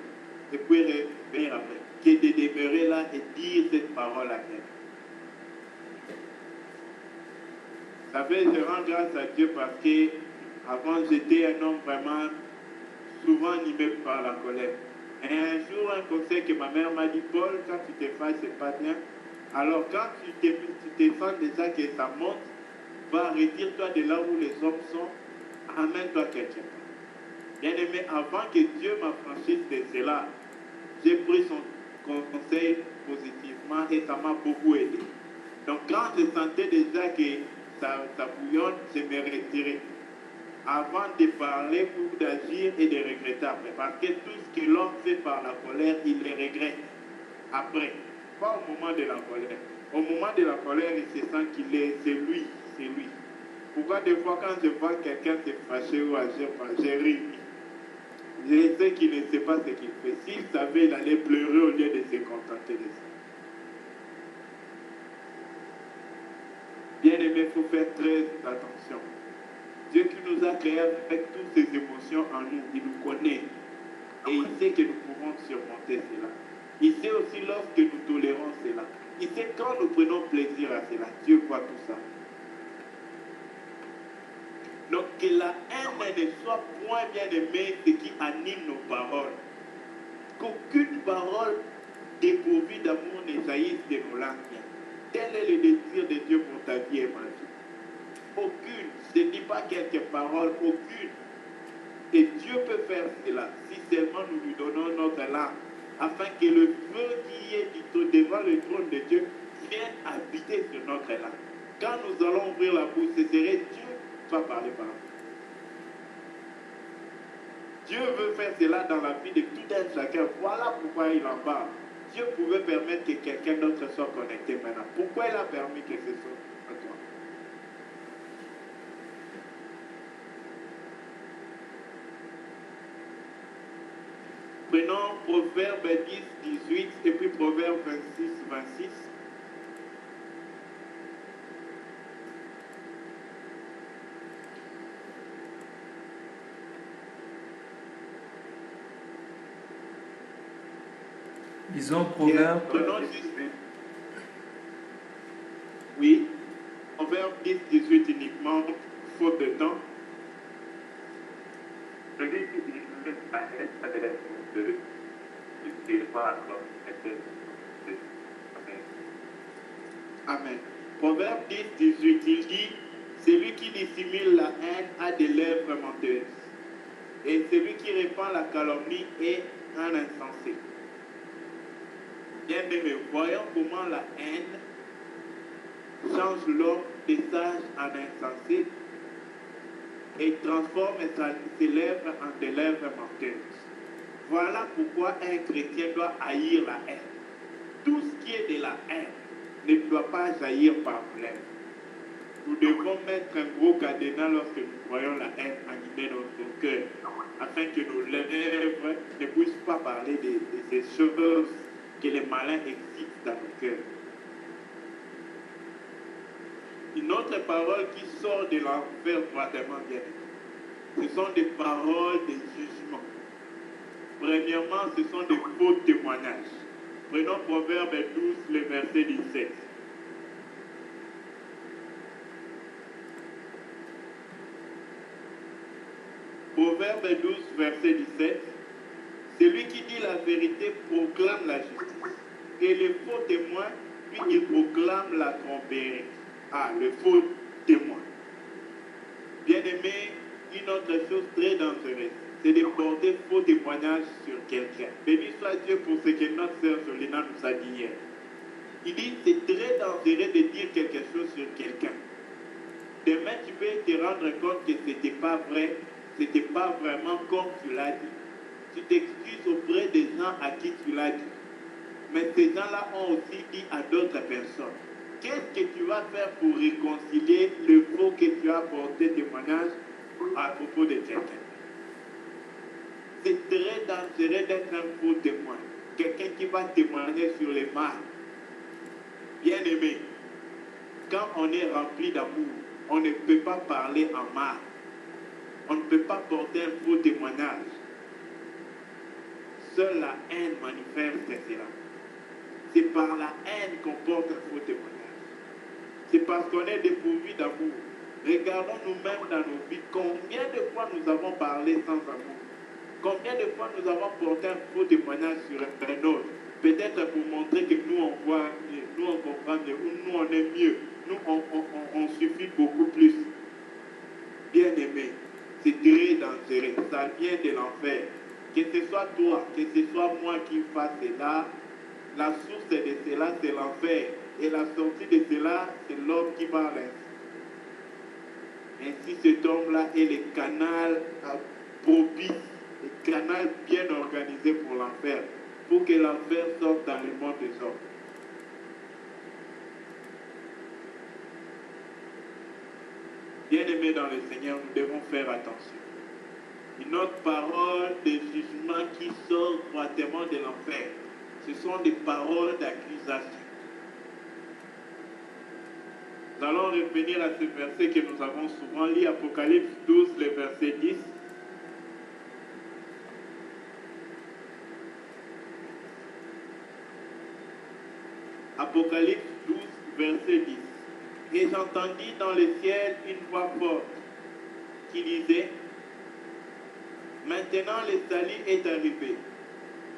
et puis revenir après, que de demeurer là et dire cette parole à elle. Vous savez, je rends grâce à Dieu parce que avant j'étais un homme vraiment souvent animé par la colère. Et un jour, un conseil que ma mère m'a dit, Paul, quand tu te fâches, c'est pas bien. Alors quand tu te sens déjà que ça monte, va retire-toi de là où les hommes sont, amène-toi quelqu'un. Bien aimé, avant que Dieu m'affranchisse de cela, j'ai pris son conseil positivement et ça m'a beaucoup aidé. Donc quand je sentais déjà que ça bouillonne, je me retirais. Avant de parler ou d'agir et de regretter après. Parce que tout ce que l'homme fait par la colère, il le regrette après. Pas au moment de la colère. Au moment de la colère, il se sent qu'il est, c'est lui. Pourquoi des fois quand je vois quelqu'un se fâcher ou agir, je ris. Je sais qu'il ne sait pas ce qu'il fait. S'il savait, il allait pleurer au lieu de se contenter de ça. Bien aimé, il faut faire très attention. Dieu qui nous a créés avec toutes ces émotions en nous, il nous connaît. Et il sait que nous pouvons surmonter cela. Il sait aussi lorsque nous tolérons cela. Il sait quand nous prenons plaisir à cela. Dieu voit tout ça. Donc que la haine ne soit point bien aimée, ce qui anime nos paroles. Qu'aucune parole dépourvue d'amour ne jaillisse de nos langues. Tel est le désir de Dieu pour ta vie et ma vie. Aucune, je ne dis pas quelques paroles, aucune. Et Dieu peut faire cela si seulement nous lui donnons notre langue, afin que le feu qui est devant le trône de Dieu vienne habiter sur notre langue. Quand nous allons ouvrir la bouche, ce serait Dieu qui va parler par nous. Dieu veut faire cela dans la vie de tout un chacun. Voilà pourquoi il en parle. Dieu pouvait permettre que quelqu'un d'autre soit connecté maintenant. Pourquoi il a permis que ce soit toi? Prenons Proverbe 10, 18 et puis Proverbe 26, 26. Disons Proverbe. Oui, Proverbe 10, 18 uniquement, faute de temps. Celui qui diminue sa haine s'adresse aux deux, il ne pas encore. Amen. Proverbe 10, 18, il dit, celui qui dissimule la haine a des lèvres menteuses, et celui qui répand la calomnie est un insensé. Bien aimé, voyons comment la haine change l'homme des sages en insensé et transforme ses lèvres en des lèvres menteuses. Voilà pourquoi un chrétien doit haïr la haine. Tout ce qui est de la haine ne doit pas jaillir par nos lèvres. Nous devons mettre un gros cadenas lorsque nous voyons la haine animer notre cœur, afin que nos lèvres ne puissent pas parler de ces choses que les malins excitent dans nos cœurs. Une autre parole qui sort de l'enfer froidement bien. Ce sont des paroles de jugement. Premièrement, ce sont des faux témoignages. Prenons Proverbe 12, le verset 17. Proverbe 12, verset 17. Celui qui dit la vérité proclame la justice. Et le faux témoin, lui, il proclame la tromperie. Ah, le faux témoin. Bien-aimé, une autre chose très dangereuse, c'est de porter faux témoignages sur quelqu'un. Béni soit Dieu pour ce que notre sœur Solina nous a dit hier. Il dit, c'est très dangereux de dire quelque chose sur quelqu'un. Demain, tu peux te rendre compte que ce n'était pas vrai, ce n'était pas vraiment comme tu l'as dit. Tu t'excuses auprès des gens à qui tu l'as dit. Mais ces gens-là ont aussi dit à d'autres personnes. Qu'est-ce que tu vas faire pour réconcilier le faux que tu as porté témoignage à propos de quelqu'un? C'est très dangereux d'être un faux témoin. Quelqu'un qui va témoigner sur les mal. Bien-aimé, quand on est rempli d'amour, on ne peut pas parler en mal. On ne peut pas porter un faux témoignage. Seule la haine manifeste cela. C'est par la haine qu'on porte un faux témoignage. C'est parce qu'on est dépourvu d'amour. Regardons nous-mêmes dans nos vies. Combien de fois nous avons parlé sans amour? Combien de fois nous avons porté un faux témoignage sur un autre? Peut-être pour montrer que nous on voit mieux, nous on comprend mieux, ou nous on est mieux, nous on suffit beaucoup plus. Bien-aimé, c'est très dangereux, ça vient de l'enfer. Que ce soit toi, que ce soit moi qui fasse cela, la source de cela c'est l'enfer. Et la sortie de cela, c'est l'homme qui parle ainsi. Ainsi cet homme-là est le canal propice, le canal bien organisé pour l'enfer, pour que l'enfer sorte dans le monde des hommes. Bien-aimés dans le Seigneur, nous devons faire attention. Une autre parole de jugement qui sort droitement de l'enfer, ce sont des paroles d'accusation. Nous allons revenir à ce verset que nous avons souvent lu, Apocalypse 12, le verset 10. Apocalypse 12, verset 10. Et j'entendis dans le ciel une voix forte qui disait, maintenant le salut est arrivé,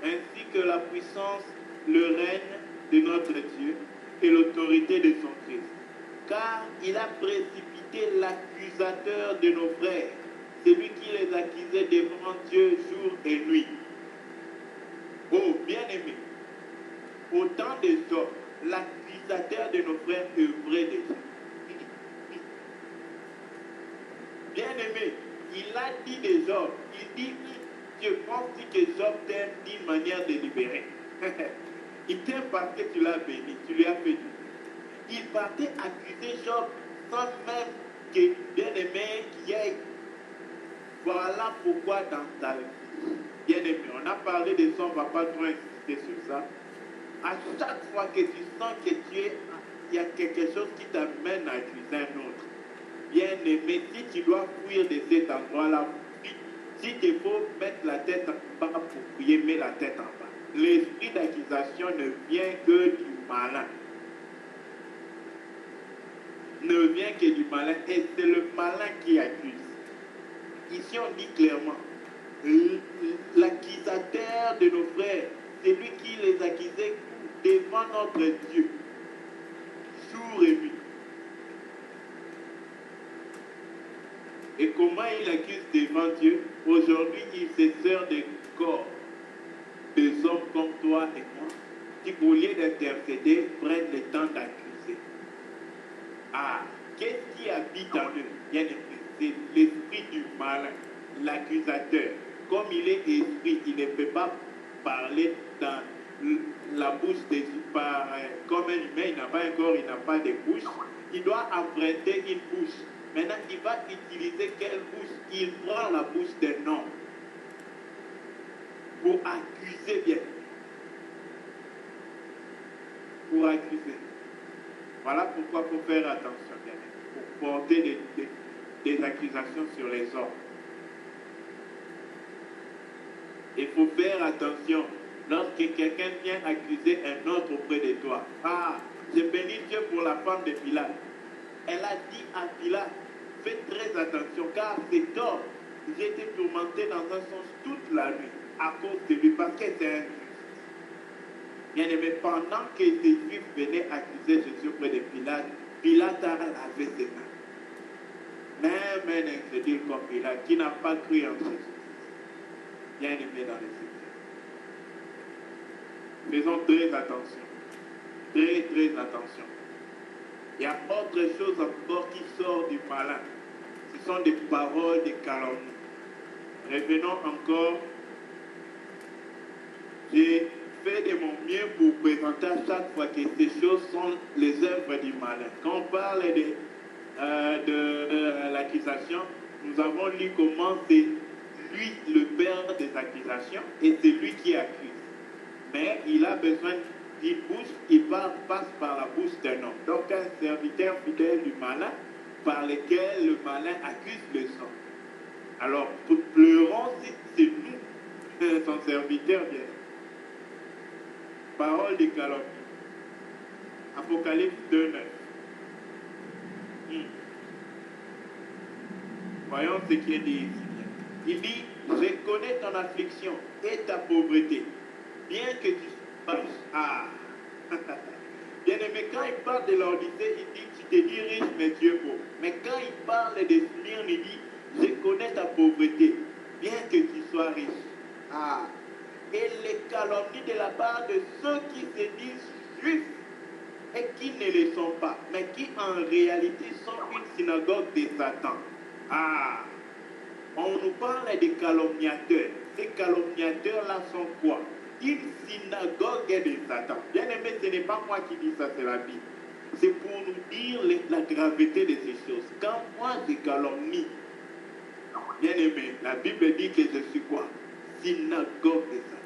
ainsi que la puissance, le règne de notre Dieu et l'autorité de son Christ. Car il a précipité l'accusateur de nos frères, celui qui les accusait devant Dieu jour et nuit. Oh, bien-aimés, au temps des hommes, l'accusateur de nos frères œuvrait déjà. Bien-aimé, il a dit des Job, il dit, je pense que Job t'aime d'une manière délibérée. Il t'aime parce que tu l'as béni, tu lui as fait du bien. Il partait accuser Job sans même que, bien-aimé, qu'il y ait. Voilà pourquoi dans ta vie, bien-aimé, on a parlé de ça, on ne va pas trop insister sur ça. À chaque fois que tu sens que il y a quelque chose qui t'amène à accuser un autre, bien-aimé, si tu dois fuir de cet endroit-là, si il faut mettre la tête en bas pour prier, mets la tête en bas. L'esprit d'accusation ne vient que du malin. Ne vient que du malin, et c'est le malin qui accuse. Ici on dit clairement, l'accusateur de nos frères, c'est lui qui les accusait devant notre Dieu, jour et nuit. Et comment il accuse devant Dieu? Aujourd'hui, il se sert des corps des hommes comme toi et moi, qui au lieu d'intercéder, prennent le temps d'accuser. Ah, qu'est-ce qui habite en eux? Bien, c'est l'esprit du malin, l'accusateur. Comme il est esprit, il ne peut pas parler dans la bouche des comme un humain, il n'a pas un corps, il n'a pas de bouche. Il doit emprunter une bouche. Maintenant, il va utiliser quelle bouche? Il prend la bouche d'un homme pour accuser bien. Pour accuser. Voilà pourquoi il faut faire attention, bien, pour porter des accusations sur les hommes. Il faut faire attention lorsque quelqu'un vient accuser un autre auprès de toi. Ah, je bénis Dieu pour la femme de Pilate. Elle a dit à Pilate, fais très attention, car cet homme, j'ai été tourmenté dans un sens toute la nuit à cause de lui, parce que c'est injuste. Bien aimé, pendant que ces Juifs venaient accuser Jésus auprès de Pilate, Pilate a lavé ses mains. Même un incrédule comme Pilate, qui n'a pas cru en Jésus. Bien aimé dans le Seigneur. Faisons très attention. Très, très attention. Il y a autre chose encore qui sort du malin. Ce sont des paroles de calomnie. Revenons encore. J'ai fait de mon mieux pour présenter à chaque fois que ces choses sont les œuvres du malin. Quand on parle de l'accusation, nous avons lu comment c'est lui le père des accusations et c'est lui qui accuse. Mais il a besoin d'une bouche, il passe par la bouche d'un homme. Donc un serviteur fidèle du malin par lequel le malin accuse le sang. Alors pleurons si c'est nous, son serviteur bien. Parole de calomnie. Apocalypse 2:9. Voyons ce qui est dit ici. Il dit, je connais ton affliction et ta pauvreté, bien que tu sois riche. Ah. Bien aimé, quand il parle de l'Odyssée, il dit, tu te dis riche, mais tu es pauvre. Mais quand il parle de Smyrne, il dit, je connais ta pauvreté, bien que tu sois riche. Ah. Et les calomnies de la part de ceux qui se disent juifs et qui ne le sont pas, mais qui en réalité sont une synagogue de Satan. Ah, on nous parle des calomniateurs. Ces calomniateurs-là sont quoi? Une synagogue de Satan. Bien aimé, ce n'est pas moi qui dis ça, c'est la Bible. C'est pour nous dire la gravité de ces choses. Quand moi je calomnie, bien aimé, la Bible dit que je suis quoi? Synagogue de Satan.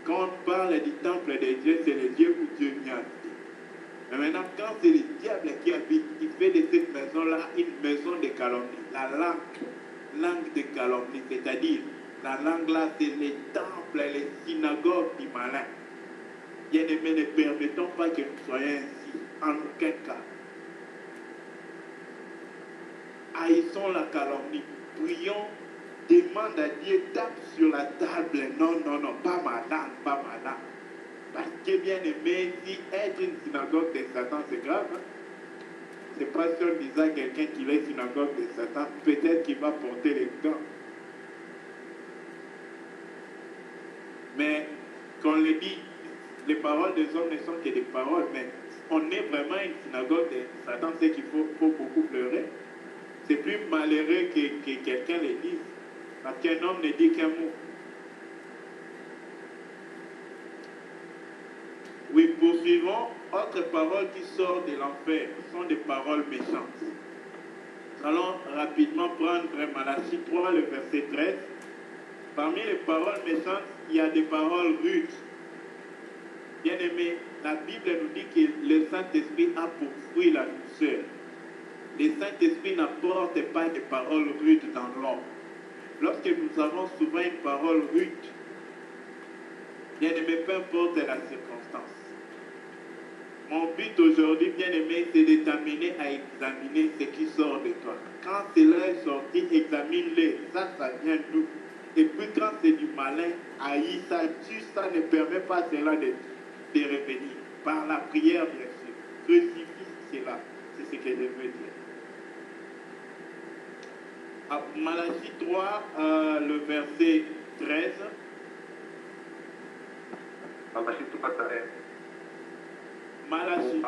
Quand on parle du temple de Dieu, c'est le Dieu où Dieu vient habiter. Mais maintenant, quand c'est le diable qui habite, il fait de cette maison-là une maison de calomnie. La langue de calomnie, c'est-à-dire, la langue là, c'est les temples, les synagogues du malin. Bien aimé, ne permettons pas que nous soyons ainsi, en aucun cas. Haïssons la calomnie, prions, demande à Dieu, tape sur la table. Non, non, non, pas ma langue, pas ma langue. Parce que bien aimé, si être une synagogue de Satan, c'est grave. Hein? C'est pas si on disait à quelqu'un qu'il est synagogue de Satan, peut-être qu'il va porter les gants. Mais, qu'on le dit, les paroles des hommes ne sont que des paroles, mais on est vraiment une synagogue de Satan, c'est qu'il faut beaucoup pleurer. C'est plus malheureux que quelqu'un le dise, parce qu'un homme ne dit qu'un mot. Oui, poursuivons. Autres paroles qui sortent de l'enfer sont des paroles méchantes. Nous allons rapidement prendre Malachie 3, le verset 13. Parmi les paroles méchantes, il y a des paroles rudes. Bien aimé, la Bible nous dit que le Saint-Esprit a pour fruit la douceur. Le Saint-Esprit n'apporte pas des paroles rudes dans l'homme. Lorsque nous avons souvent une parole rude, bien aimé, peu importe la circonstance. Mon but aujourd'hui, bien aimé, c'est de t'amener à examiner ce qui sort de toi. Quand cela est sorti, examine-le. Ça vient d'où? Et puis quand c'est du malin, haïs ça, tue ça, ne permet pas cela de revenir. Par la prière, bien sûr. Crucifie cela. C'est ce que je veux dire. À Malachie 3, le verset 13. Malachie 3, Malachie.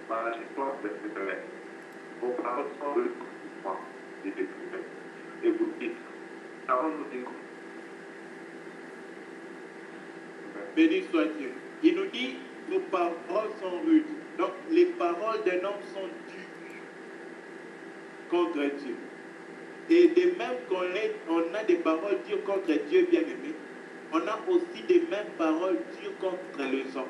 Malachie 3, verset 13. Vos paroles sont de moi, dit l'Écrivain. Et vous dites, parole nous écoute. Béni soit Dieu. Il nous dit, vos paroles sont rudes. Donc, les paroles d'un homme sont dures contre Dieu. Et de même qu'on a des paroles dures contre Dieu bien-aimé, on a aussi des mêmes paroles dures contre les hommes.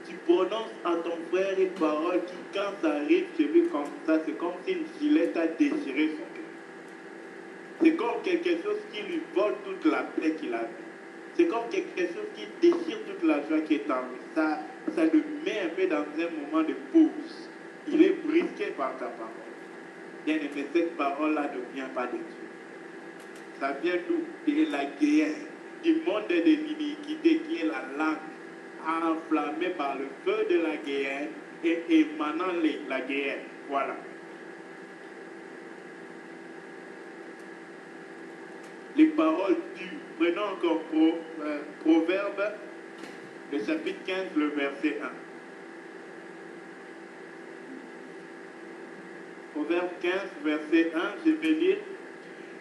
Tu prononces à ton frère une parole qui, quand ça arrive chez lui comme ça, c'est comme si une gilette a déchiré son cœur. C'est comme quelque chose qui lui vole toute la paix qu'il a. C'est comme quelque chose qui déchire toute la joie qui est en lui. Ça le met un peu dans un moment de pause. Il est brisé par ta parole. Bien aimé, cette parole-là ne vient pas de Dieu. Ça vient d'où? De la guerre, du monde de l'iniquité qui est la langue, enflammée par le feu de la guerre et émanant la guerre. Voilà. Les paroles dures. Prenons encore Proverbe, le chapitre 15, le verset 1. Proverbe 15, verset 1, je vais lire.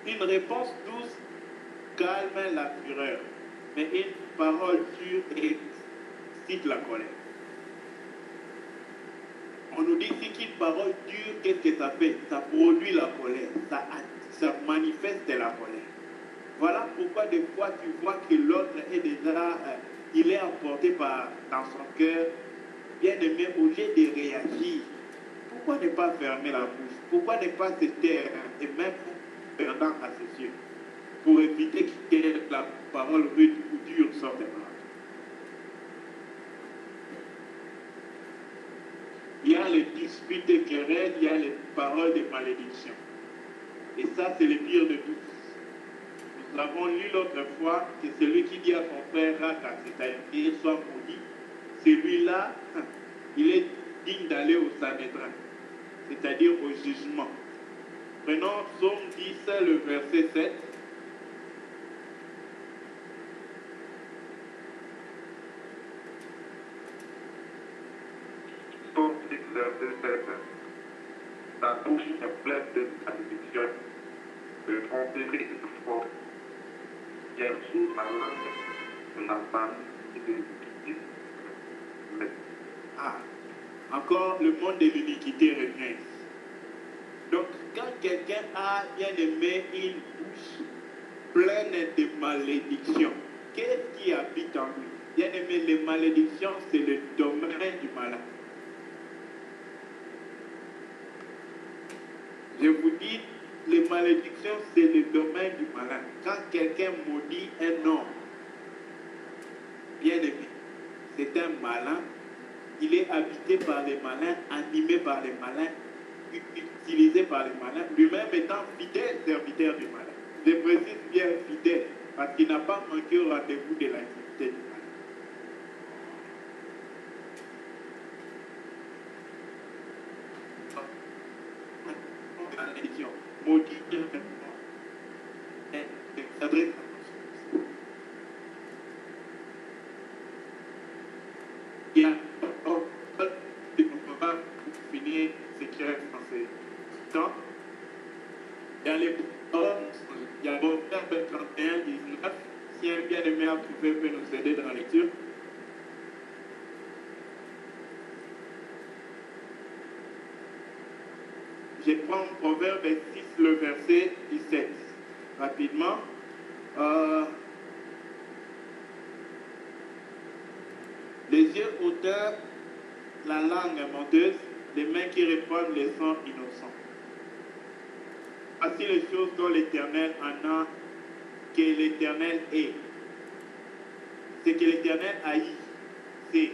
Une réponse douce calme la fureur, mais une parole dure excite la colère. On nous dit ici qu'une parole dure, qu'est-ce que ça fait? Ça produit la colère, ça manifeste la colère. Voilà pourquoi des fois tu vois que l'autre est déjà, il est emporté dans son cœur, bien aimé, au lieu de réagir. Pourquoi ne pas fermer la bouche? Pourquoi ne pas se taire et même pendant à ses yeux pour éviter que la parole rude ou dure sorte de là? Il y a les disputes et querelles, il y a les paroles de malédiction. Et ça, c'est le pire de tous. Nous avons lu l'autre fois que celui qui dit à son frère Raka, c'est-à-dire soit maudit, celui-là, il est digne d'aller au Sanhédrin, c'est-à-dire au jugement. Prenons Psaume 10, le verset 7. Psaume 10, verset 7. Ta bouche est pleine de malédiction, de tromperie et de fraude. Viens sous ma langue de la famille et de l'iniquité. Ah, encore le monde de l'iniquité revient. Donc, quand quelqu'un a bien aimé une bouche pleine de malédictions, qu'est-ce qui habite en lui? Bien aimé, les malédictions, c'est le domaine du malin. Je vous dis, les malédictions, c'est le domaine du malin. Quand quelqu'un maudit un homme, bien aimé, c'est un malin. Il est habité par les malins, animé par les malins, utilisé par les malins, lui-même étant fidèle serviteur du malin. Je précise bien fidèle, parce qu'il n'a pas manqué au rendez-vous de l'activité du malin. Maudit, il y a ne peut pas finir ce qui reste dans ces temps. Dans les il y a Proverbe 31, 19. Si un bien-aimé a trouvé peut nous aider dans la lecture. Je prends Proverbe 6, le verset 17. Rapidement. Les yeux hauteurs, la langue menteuse, les mains qui répandent les sangs innocents. Voici les choses dont l'Éternel en a, que l'Éternel est. Ce que l'Éternel haït, c'est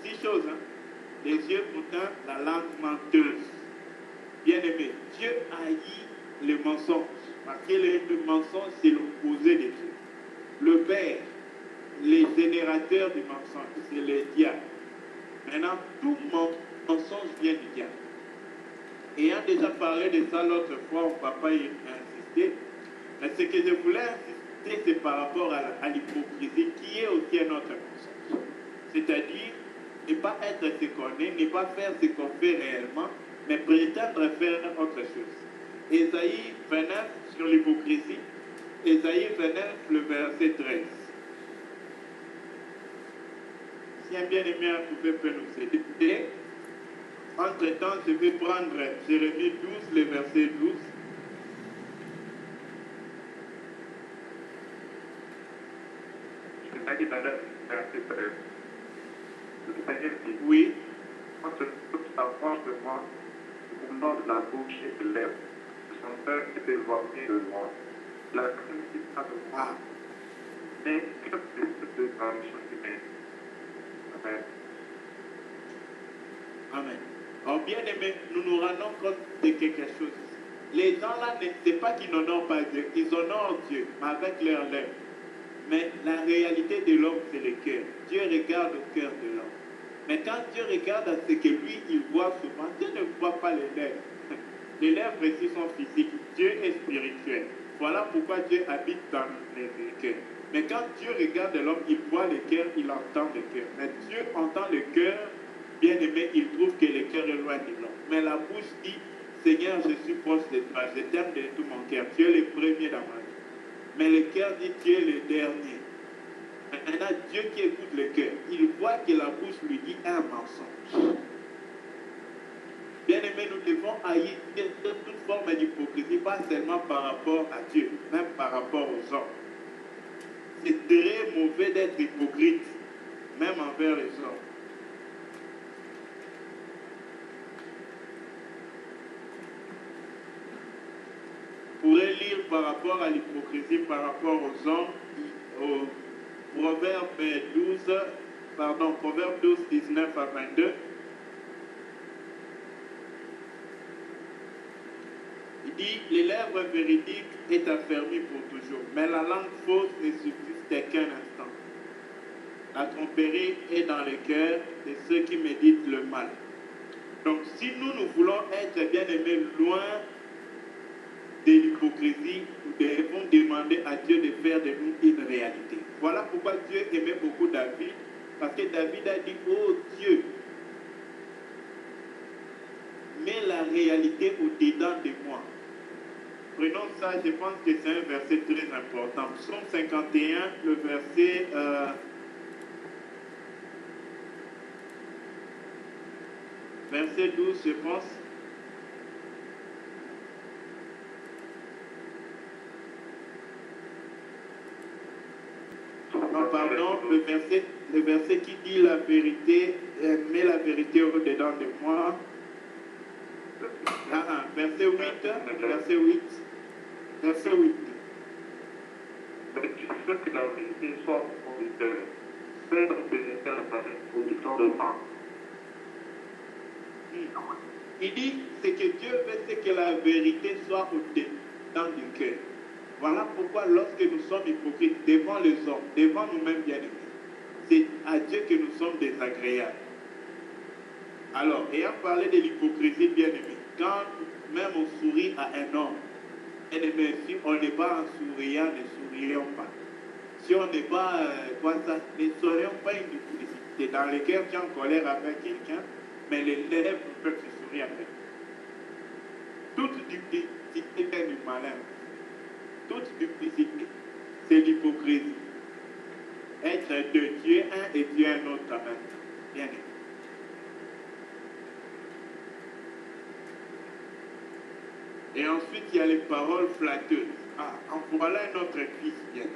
6 choses. Hein? Les yeux hautains, la langue menteuse. Bien aimé, Dieu haït le mensonge. Parce que le mensonge, c'est l'opposé de Dieu. Le père, les générateurs du mensonge, c'est le diable. Maintenant, tout mensonge vient du diable. Ayant déjà parlé de ça l'autre fois, mon papa y a insisté. Mais ce que je voulais insister, c'est par rapport à l'hypocrisie, qui est aussi un autre mensonge. C'est-à-dire, ne pas être ce qu'on est, ne pas faire ce qu'on fait réellement, mais prétendre faire autre chose. Ésaïe 29 sur l'hypocrisie. Ésaïe 29, le verset 13. Si un bien-aimé à trouver peut nous aider. Entre-temps, je vais prendre Jérémie 12, le verset 12. Je t'ai dit dans le verset 13. Le Seigneur dit, Oui. entre toute la force de moi, au nom de la bouche et de lèvres, son cœur est éloigné de moi. La crainte n'est pas de moi. Mais que plus de tradition humaine. Amen. Amen. Alors, bien aimé, nous nous rendons compte de quelque chose. Les gens là, c'est pas qu'ils n'honorent pas Dieu, ils honorent Dieu avec leurs lèvres. Mais la réalité de l'homme, c'est le cœur. Dieu regarde au cœur de l'homme. Mais quand Dieu regarde à ce que lui, il voit souvent, Dieu ne voit pas les lèvres. Les lèvres ici sont physiques. Dieu est spirituel. Voilà pourquoi Dieu habite dans les cœurs. Mais quand Dieu regarde l'homme, il voit le cœur, il entend le cœur. Mais Dieu entend le cœur, bien aimé, il trouve que le cœur est loin de l'homme. Mais la bouche dit, Seigneur, je suis proche de toi, je t'aime de tout mon cœur. Tu es le premier dans ma vie. Mais le cœur dit, tu es le dernier. Maintenant, Dieu qui écoute le cœur, il voit que la bouche lui dit un mensonge. Bien-aimés, nous devons haïr toute forme d'hypocrisie, pas seulement par rapport à Dieu, même par rapport aux hommes. C'est très mauvais d'être hypocrite, même envers les hommes. Vous pourrez lire par rapport à l'hypocrisie, par rapport aux hommes, au Proverbe 12, 19 à 22. Il dit, les lèvres véridiques est affermie pour toujours, mais la langue fausse ne subsiste qu'un instant. La tromperie est dans le cœur de ceux qui méditent le mal. Donc si nous voulons être bien aimés loin de l'hypocrisie, nous devons demander à Dieu de faire de nous une réalité. Voilà pourquoi Dieu aimait beaucoup David, parce que David a dit, oh Dieu, mets la réalité au-dedans de moi. Prenons ça, je pense que c'est un verset très important. Psaume 51, le verset... verset 12, je pense. Non, pardon, le verset qui dit la vérité, met la vérité au-dedans de moi. Verset 8, verset 8. Verset 8. Mais tu veux que la vérité soit au cœur. Fais donc pénétrer la parole au-dedans de moi. Il dit, c'est que Dieu veut, c'est que la vérité soit au-dedans du cœur. Voilà pourquoi lorsque nous sommes hypocrites devant les hommes, devant nous-mêmes bien-aimés, c'est à Dieu que nous sommes désagréables. Alors, ayant parlé de l'hypocrisie bien-aimée, quand même on sourit à un homme, bien-aimé, si on n'est pas en souriant, ne sourions pas. Si on n'est pas, ne sourions pas une duplicité. Dans le cœur, tu es en colère avec quelqu'un, mais les lèvres peuvent se sourire avec. Toute duplicité est du malin. Toute duplicité, c'est l'hypocrisie. Être deux, Dieu un et Dieu un autre en même temps. Bien aimé. Et ensuite, il y a les paroles flatteuses. Ah, en voilà un autre fils, bien aimé.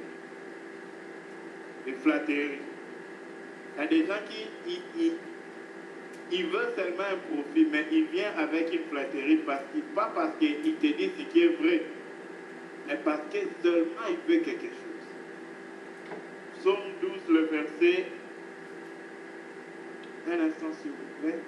Les flatteries. Il y a des gens qui il veut seulement un profit, mais il vient avec une flatterie, pas parce qu'il te dit ce qui est vrai, mais parce que seulement il veut quelque chose. Psaume 12, le verset. Un instant, s'il vous plaît.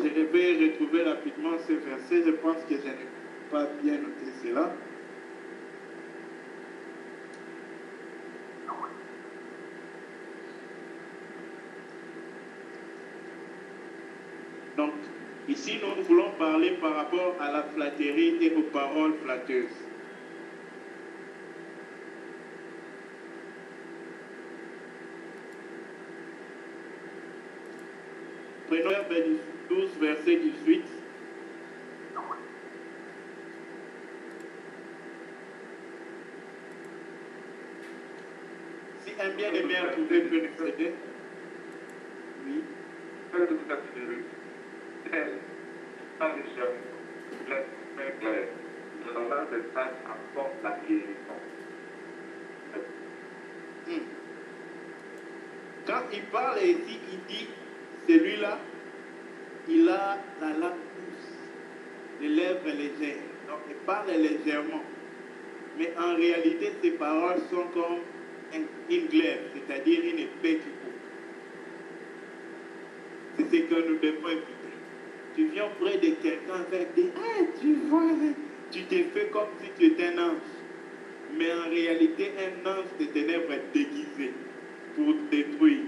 Je vais retrouver rapidement ce verset. Je pense que je n'ai pas bien noté cela. Donc, ici, nous voulons parler par rapport à la flatterie et aux paroles flatteuses. Prenons Proverbe 12, verset 18. Si un bien-aimé a trouvé peut nous aider. Oui. Fais de ta férue. Elle, pas de chef, laisse très clair. Dans la message apporte la guérison. Quand il parle ici, il dit, celui-là, il a la langue douce, les lèvres légères. Donc il parle légèrement. Mais en réalité, ses paroles sont comme une glaive, c'est-à-dire une épée qui coupe. C'est ce que nous devons éviter. Tu viens près de quelqu'un avec des tu vois, tu t'es fait comme si tu étais un ange. Mais en réalité, un ange de ténèbres est déguisé pour détruire.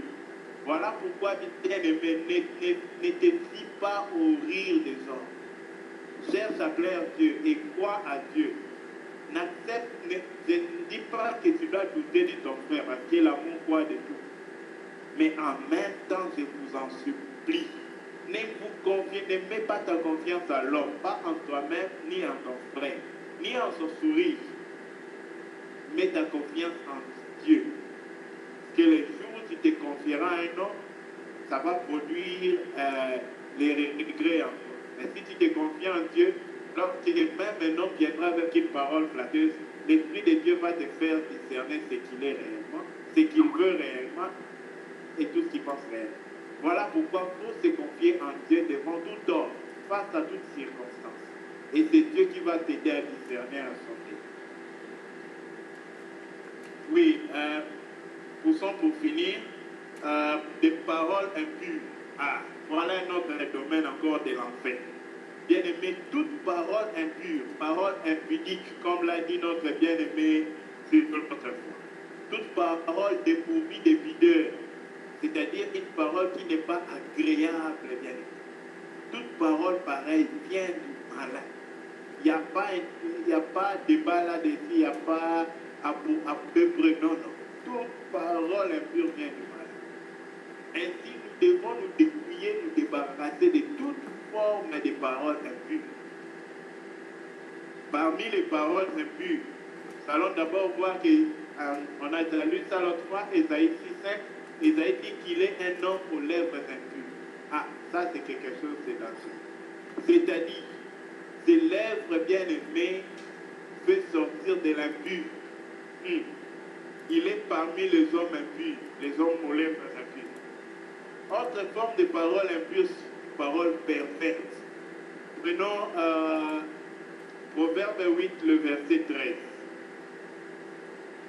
Voilà pourquoi, bien-aimé, ne te fie pas au rire des hommes. Cherche à plaire Dieu et crois à Dieu. Je ne dis pas que tu dois douter de ton frère parce que l'amour croit de tout. Mais en même temps, je vous en supplie, ne mets pas ta confiance à l'homme, pas en toi-même, ni en ton frère, ni en son sourire. Mets ta confiance en Dieu. Parce que les jours où tu te confieras à un homme, ça va produire les regrets en toi. Mais si tu te confies en Dieu, lorsque même un homme viendra avec une parole flatteuse, l'Esprit de Dieu va te faire discerner ce qu'il est réellement, ce qu'il veut réellement et tout ce qu'il pense réellement. Voilà pourquoi il faut se confier en Dieu devant tout homme, face à toutes circonstances. Et c'est Dieu qui va t'aider à discerner à son temps. Oui, poussons pour finir. Des paroles impures. Ah, voilà un autre domaine encore de l'enfer. Bien-aimé, toute parole impure, parole impudique, comme l'a dit notre bien-aimé sur notre foi. Toute parole dépourvue de pudeur, c'est-à-dire une parole qui n'est pas agréable, bien-aimé. Toute parole pareille vient du malin. Il n'y a pas de débat là-dessus, il n'y a pas à peu près, non. Toute parole impure vient du malin. Ainsi, nous devons nous dépouiller, nous débarrasser de toute forme de paroles impures. Parmi les paroles impures, nous allons d'abord voir qu'on a déjà lu ça l'autre fois, Ésaïe 6,5, Ésaïe dit qu'il est un homme aux lèvres impures. Ah, ça c'est quelque chose de dangereux. C'est-à-dire, ses lèvres bien-aimées fait sortir de l'impur. Il est parmi les hommes impurs, les hommes aux lèvres impures. Autre forme de parole impure, parole perverse. Prenons Proverbe 8, le verset 13.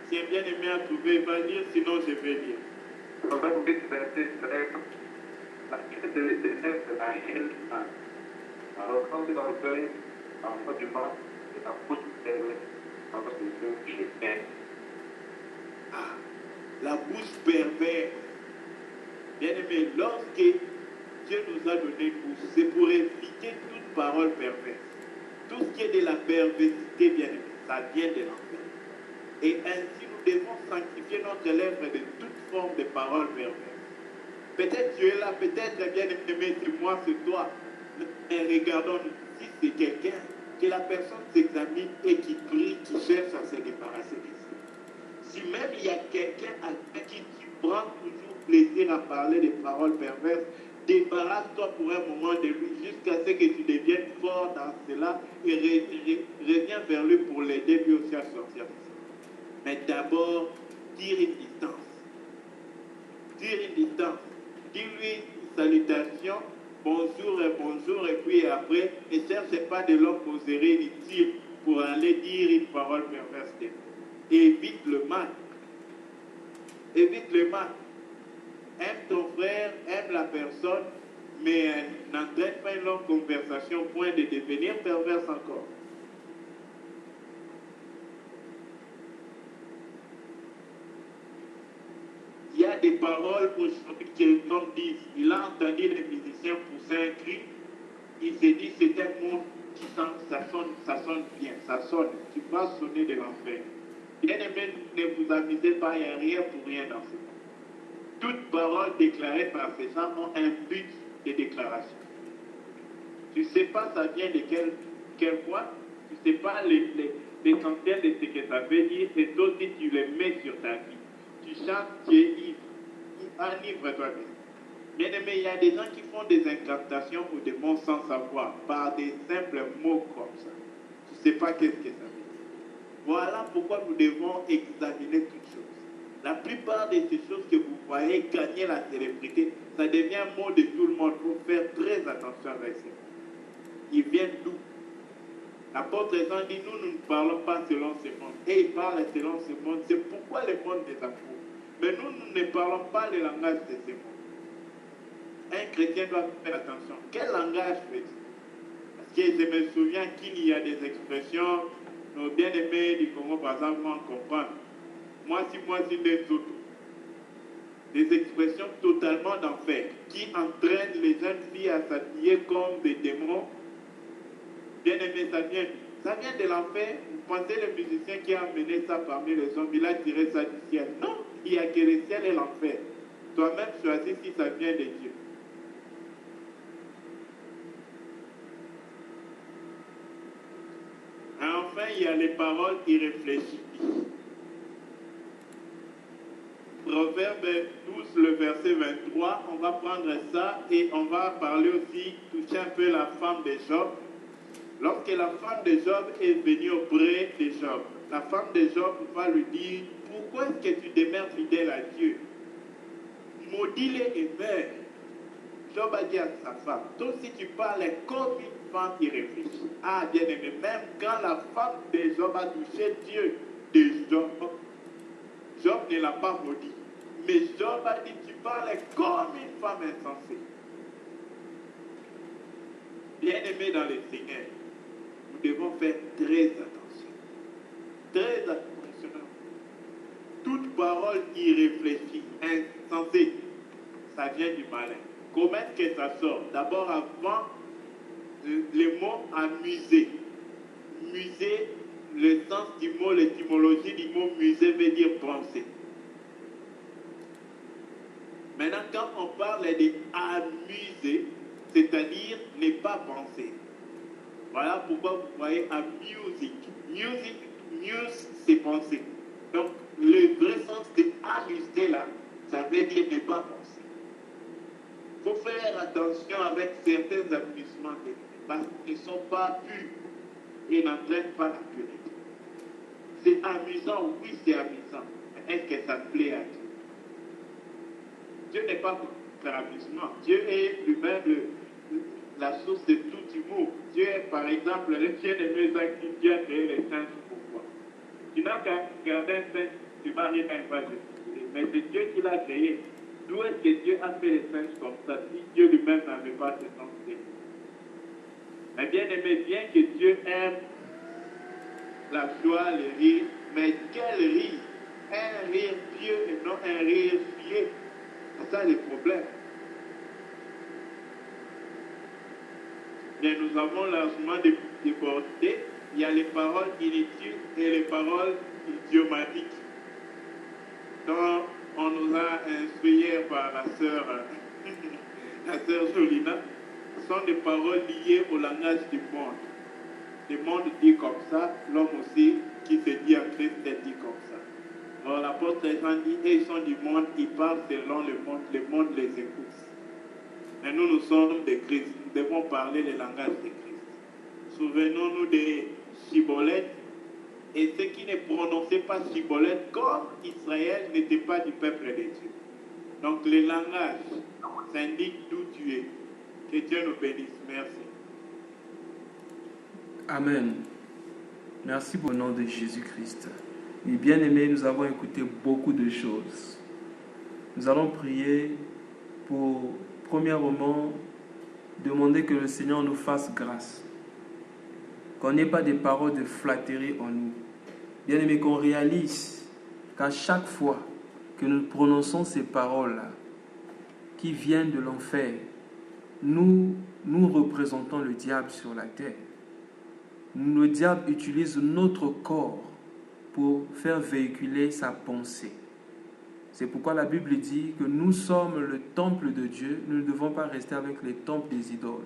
Si un bien-aimé a trouvé, va lire, sinon je vais lire. Proverbe 8, verset 13. La quête de l'éternel c'est la haine. Alors quand tu l'orgueil, en fait du mal, et la bouche perverse, en fait du Dieu, je t'aime. Ah, la bouche perverse. Bien-aimé, lorsque Dieu nous a donné une bouche, c'est pour éviter toute parole perverse. Tout ce qui est de la perversité, bien-aimé, ça vient de l'enfer. Et ainsi, nous devons sanctifier notre lèvre de toute forme de parole perverse. Peut-être tu es là, peut-être, bien-aimé, c'est moi, c'est toi. Mais regardons, si c'est quelqu'un, que la personne s'examine et qui prie, qui cherche à se débarrasser de ça. Si même il y a quelqu'un à qui tu prends toujours plaisir à parler des paroles perverses, débarrasse-toi pour un moment de lui jusqu'à ce que tu deviennes fort dans cela et reviens vers lui pour l'aider lui aussi à sortir de ça. Mais d'abord, tire une distance. Tire une distance. Dis-lui une salutation, bonjour, et puis après, ne cherche pas de l'homme causerie inutile pour aller dire une parole perverse. Évite le mal. Évite le mal. Aime ton frère, aime la personne, mais n'entraîne pas une longue conversation au point de devenir perverse encore. Il y a des paroles aujourd'hui que l'homme dit. Il a entendu les musiciens pousser un cri. Il s'est dit c'est un monde qui ça sonne bien, ça sonne. Tu vas sonner de l'enfer. Bien-aimé, ne vous amusez pas, il n'y a rien pour rien dans ce monde. Toute parole déclarée par ces gens ont un but de déclaration. Tu ne sais pas ça vient de quelle voix, tu ne sais pas l'essentiel de ce que ça veut dire, et toi aussi tu le mets sur ta vie. Tu chantes, tu es ivre. Enivre-toi bien. Bien-aimé, il y a des gens qui font des incantations ou des mots sans savoir, par des simples mots comme ça. Tu ne sais pas qu'est-ce que ça veut dire. Voilà pourquoi nous devons examiner toutes choses. La plupart de ces choses que vous voyez gagner la célébrité, ça devient un mot de tout le monde. Il faut faire très attention avec ça. Ils viennent d'où? L'apôtre Jean dit, nous ne parlons pas selon ce monde. Et il parle selon ce monde. C'est pourquoi le monde les approuve. Mais nous ne parlons pas le langage de ce monde. Un chrétien doit faire attention. Quel langage fait-il? Parce que je me souviens qu'il y a des expressions, nos bien-aimés du Congo, par exemple, vont comprendre. Moi, si des autres. Des expressions totalement d'enfer qui entraînent les jeunes filles à s'habiller comme des démons. Bien-aimé, ça vient de l'enfer. Vous pensez le musicien qui a amené ça parmi les hommes, il a tiré ça du ciel. Non, il n'y a que le ciel et l'enfer. Toi-même choisis si ça vient de Dieu. Et enfin, il y a les paroles irréfléchies. Proverbe 12, le verset 23, on va prendre ça et on va parler aussi, toucher un peu la femme de Job. Lorsque la femme de Job est venue auprès de Job, la femme de Job va lui dire, pourquoi est-ce que tu demeures fidèle à Dieu? Maudis-les et meurs. Job a dit à sa femme, toi aussi tu parles comme une femme irréfléchie. Ah, bien aimé, même quand la femme de Job a touché Dieu de Job, Job ne l'a pas maudit. Mais Job a dit, tu parles comme une femme insensée. Bien aimé dans le Seigneur, nous devons faire très attention. Très attention. Toute parole irréfléchie, insensée, ça vient du malin. Comment est-ce que ça sort? D'abord, avant, le mot amuser. Muser, le sens du mot, l'étymologie du mot muser veut dire penser. Maintenant, quand on parle d'amuser, c'est-à-dire ne pas penser. Voilà pourquoi vous voyez à music. Muse, c'est penser. Donc, le vrai sens de amuser là, ça veut dire ne pas penser. Il faut faire attention avec certains amusements parce qu'ils ne sont pas purs et n'entraînent pas la pureté. C'est amusant, oui, c'est amusant. Mais est-ce que ça plaît à Dieu? Dieu n'est pas pour l'amusement. Dieu est lui-même la source de tout humour. Dieu est, par exemple, le bien-aimé Isaac qui Dieu a créé les singes pour toi. Tu n'as qu'à regarder un singe, tu vas rien pas de. Mais c'est Dieu qui l'a créé. D'où est-ce que Dieu a fait les singes comme ça si Dieu lui-même n'avait pas ce sens de. Mais bien aimé, bien que Dieu aime la joie, le rire, mais quel rire? Un rire pieux et non un rire fié. C'est ça le problème. Mais nous avons largement débordé. Il y a les paroles inutiles et les paroles idiomatiques. Donc, on nous a instruit hier par la sœur Jolina. Ce sont des paroles liées au langage du monde. Le monde dit comme ça, l'homme aussi qui se dit en Christ dit comme ça. Alors l'apôtre Jean dit, et ils sont du monde, ils parlent selon le monde les écoute. Mais nous sommes de Christ, nous devons parler le langage de Christ. Souvenons-nous de Chibolette, et ceux qui ne prononçaient pas Chibolette, comme Israël n'était pas du peuple de Dieu. Donc le langage, ça indique d'où tu es. Que Dieu nous bénisse. Merci. Amen. Merci pour le nom de Jésus-Christ. Et bien aimés, nous avons écouté beaucoup de choses. Nous allons prier pour, premièrement, demander que le Seigneur nous fasse grâce. Qu'on n'ait pas des paroles de flatterie en nous. Bien aimés, qu'on réalise qu'à chaque fois que nous prononçons ces paroles-là, qui viennent de l'enfer, nous représentons le diable sur la terre. Le diable utilise notre corps pour faire véhiculer sa pensée. C'est pourquoi la Bible dit que nous sommes le temple de Dieu. Nous ne devons pas rester avec les temples des idoles.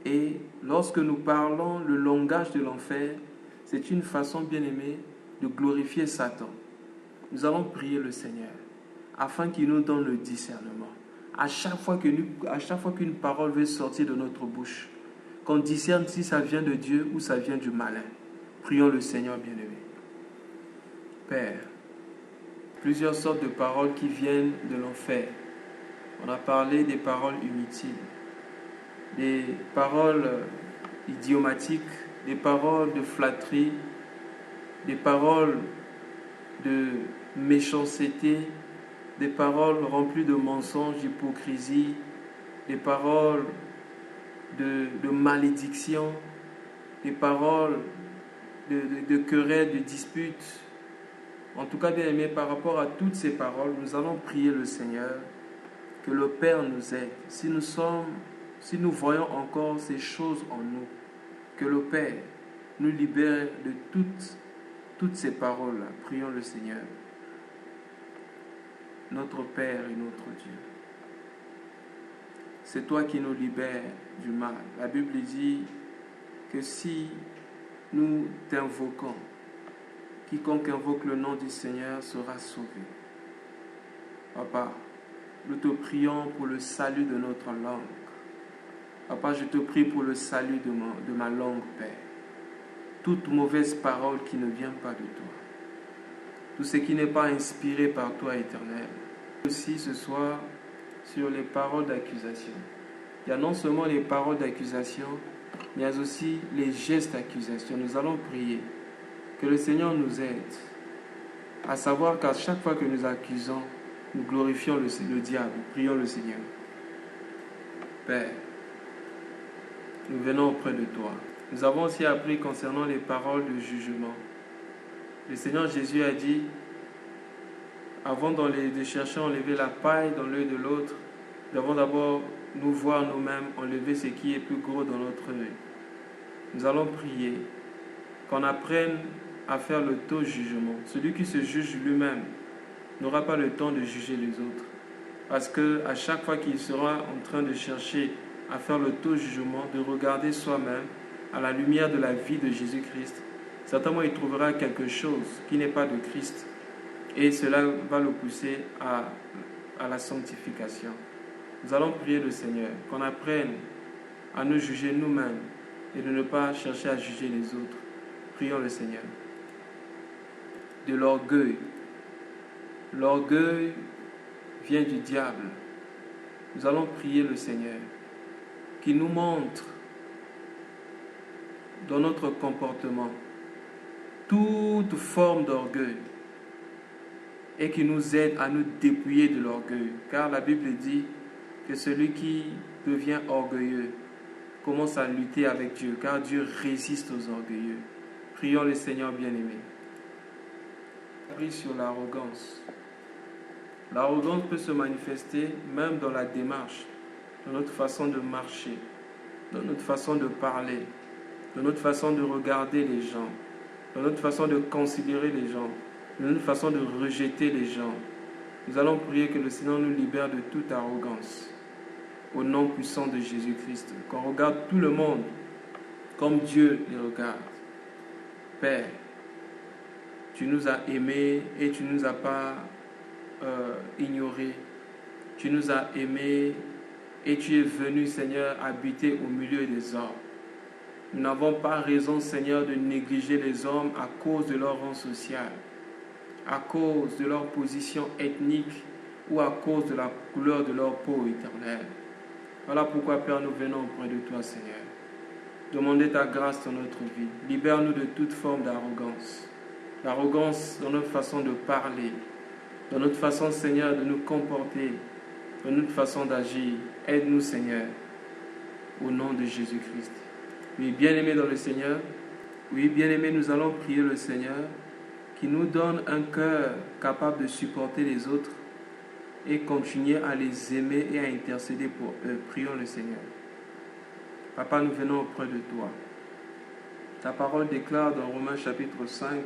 Et lorsque nous parlons le langage de l'enfer, c'est une façon bien aimée de glorifier Satan. Nous allons prier le Seigneur afin qu'il nous donne le discernement. À chaque fois qu'une parole veut sortir de notre bouche, qu'on discerne si ça vient de Dieu ou ça vient du malin. Prions le Seigneur bien-aimé. Père, plusieurs sortes de paroles qui viennent de l'enfer. On a parlé des paroles inutiles, des paroles idiomatiques, des paroles de flatterie, des paroles de méchanceté, des paroles remplies de mensonges, d'hypocrisie, des paroles de malédiction, des paroles de querelles, de disputes. En tout cas, bien aimé, par rapport à toutes ces paroles, nous allons prier le Seigneur, que le Père nous aide. Si nous voyons encore ces choses en nous, que le Père nous libère de toutes ces paroles-là. Prions le Seigneur. notre Père et notre Dieu. C'est toi qui nous libères du mal. La Bible dit que si nous t'invoquons, quiconque invoque le nom du Seigneur sera sauvé. Papa, nous te prions pour le salut de notre langue. Papa, je te prie pour le salut de ma langue, Père. Toute mauvaise parole qui ne vient pas de toi. Tout ce qui n'est pas inspiré par toi, Éternel. Aussi ce soir, sur les paroles d'accusation. Il y a non seulement les paroles d'accusation, mais il y a aussi les gestes d'accusation. Nous allons prier que le Seigneur nous aide à savoir qu'à chaque fois que nous accusons, nous glorifions le diable, prions le Seigneur. Père, nous venons auprès de toi. Nous avons aussi appris concernant les paroles de jugement. Le Seigneur Jésus a dit, avant de chercher à enlever la paille dans l'œil de l'autre, nous devons d'abord nous voir nous-mêmes enlever ce qui est plus gros dans notre œil. Nous allons prier qu'on apprenne à faire le tôt jugement. Celui qui se juge lui-même n'aura pas le temps de juger les autres. Parce qu'à chaque fois qu'il sera en train de chercher à faire le tôt jugement, de regarder soi-même à la lumière de la vie de Jésus-Christ, certainement il trouvera quelque chose qui n'est pas de Christ. Et cela va le pousser à la sanctification. Nous allons prier le Seigneur, qu'on apprenne à nous juger nous-mêmes et de ne pas chercher à juger les autres. Prions le Seigneur. De l'orgueil. L'orgueil vient du diable. Nous allons prier le Seigneur qui nous montre dans notre comportement toute forme d'orgueil et qui nous aide à nous dépouiller de l'orgueil. Car la Bible dit que celui qui devient orgueilleux commence à lutter avec Dieu, car Dieu résiste aux orgueilleux. Prions le Seigneur bien-aimé. Prie sur l'arrogance. L'arrogance peut se manifester même dans la démarche, dans notre façon de marcher, dans notre façon de parler, dans notre façon de regarder les gens, dans notre façon de considérer les gens, dans notre façon de rejeter les gens. Nous allons prier que le Seigneur nous libère de toute arrogance. Au nom puissant de Jésus-Christ, qu'on regarde tout le monde comme Dieu les regarde. Père, tu nous as aimés et tu ne nous as pas ignorés. Tu nous as aimés et tu es venu, Seigneur, habiter au milieu des hommes. Nous n'avons pas raison, Seigneur, de négliger les hommes à cause de leur rang social, à cause de leur position ethnique ou à cause de la couleur de leur peau éternelle. Voilà pourquoi, Père, nous venons auprès de toi, Seigneur. Demander ta grâce dans notre vie. Libère-nous de toute forme d'arrogance. L'arrogance dans notre façon de parler, dans notre façon, Seigneur, de nous comporter, dans notre façon d'agir. Aide-nous, Seigneur, au nom de Jésus-Christ. Oui, bien-aimés dans le Seigneur, oui, bien-aimés, nous allons prier le Seigneur qui nous donne un cœur capable de supporter les autres et continuer à les aimer et à intercéder pour eux. Prions le Seigneur. Papa, nous venons auprès de toi. Ta parole déclare dans Romains chapitre 5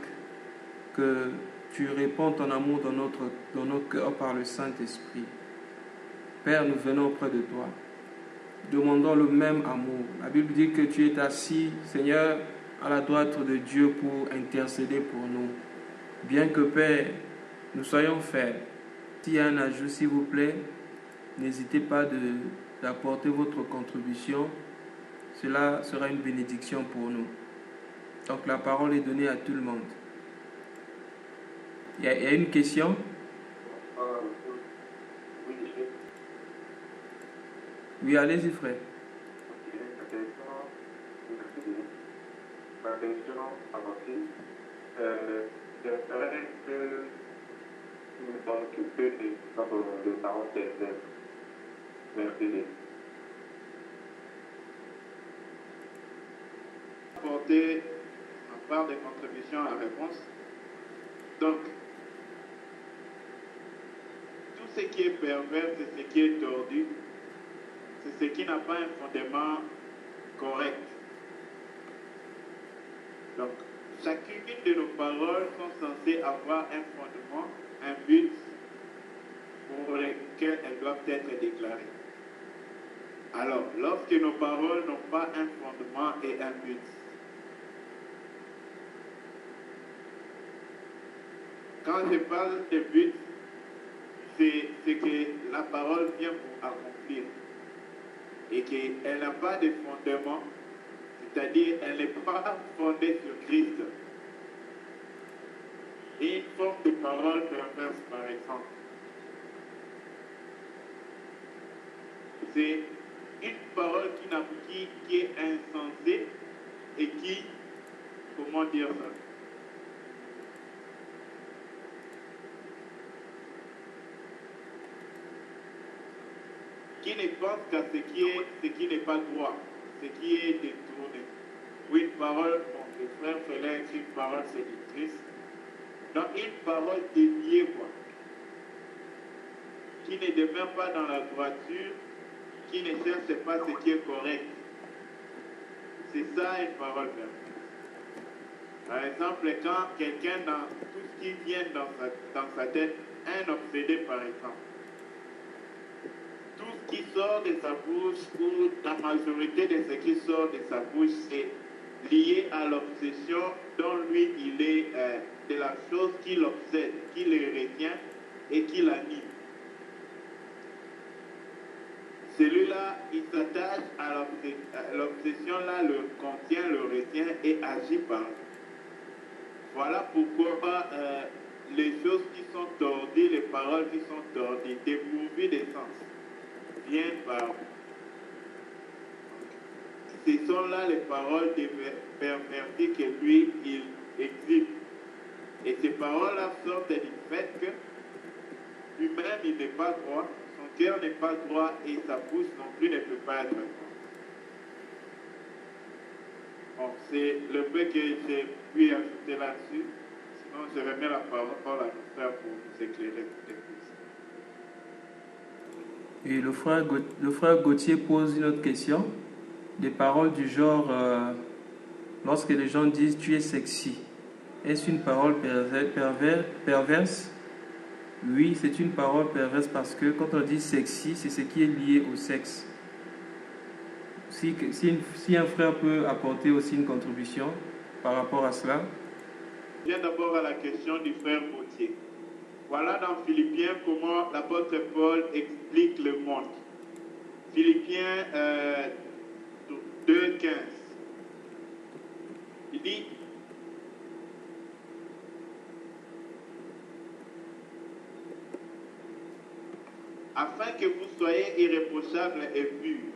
que tu répands ton amour dans nos cœurs par le Saint-Esprit. Père, nous venons auprès de toi. Demandons le même amour. La Bible dit que tu es assis, Seigneur, à la droite de Dieu pour intercéder pour nous. Bien que, Père, nous soyons faibles. S'il y a un ajout, s'il vous plaît, n'hésitez pas d'apporter votre contribution. Cela sera une bénédiction pour nous. Donc la parole est donnée à tout le monde. Il y a une question? Oui, allez-y, frère. Ma question avancée, j'aimerais que nous occupions de parenthèses. Merci. Apporter ma part de contribution à la réponse. Donc, tout ce qui est pervers, c'est ce qui est tordu, c'est ce qui n'a pas un fondement correct. Donc, chacune de nos paroles sont censées avoir un fondement, un but, pour lesquelles elles doivent être déclarées. Alors, lorsque nos paroles n'ont pas un fondement et un but, quand je parle de but, c'est que la parole vient pour accomplir et qu'elle n'a pas de fondement, c'est-à-dire elle n'est pas fondée sur Christ. Et une forme de parole perverse, par exemple, c'est une parole qui est insensée et qui, comment dire ça, qui ne pense qu'à ce qui n'est pas droit, ce qui est détourné. Oui, une parole, bon, le frère Félix, une parole séductrice. Donc une parole déviée, quoi, qui ne demeure pas dans la droiture, qui ne cherche pas ce qui est correct. C'est ça une parole perverse. Par exemple, quand quelqu'un, dans tout ce qui vient dans sa tête, un obsédé par exemple, tout ce qui sort de sa bouche, ou la majorité de ce qui sort de sa bouche, c'est lié à l'obsession dont lui il est, de la chose qui l'obsède, qui le retient et qui l'anime. Celui-là, il s'attache à l'obsession-là, le contient, le retient et agit par lui. Voilà pourquoi les choses qui sont tordues, les paroles qui sont tordues, dépourvues de sens, viennent par lui. Ce sont là les paroles perverties que lui, il exhibe. Et ces paroles-là sortent du fait que lui-même, il n'est pas droit, son cœur n'est pas droit et sa bouche non plus ne peut pas être droite. Bon, c'est le peu que j'ai pu ajouter là-dessus. Sinon, je remets la parole à nos frères pour nous éclairer plus. Et le frère Gauthier pose une autre question. Des paroles du genre, lorsque les gens disent tu es sexy, est-ce une parole perverse? Oui, c'est une parole perverse parce que quand on dit sexy, c'est ce qui est lié au sexe. Si un frère peut apporter aussi une contribution par rapport à cela. Je viens d'abord à la question du frère Gauthier. Voilà dans Philippiens comment l'apôtre Paul explique le monde. Philippiens 2,15. Il dit: afin que vous soyez irréprochables et purs,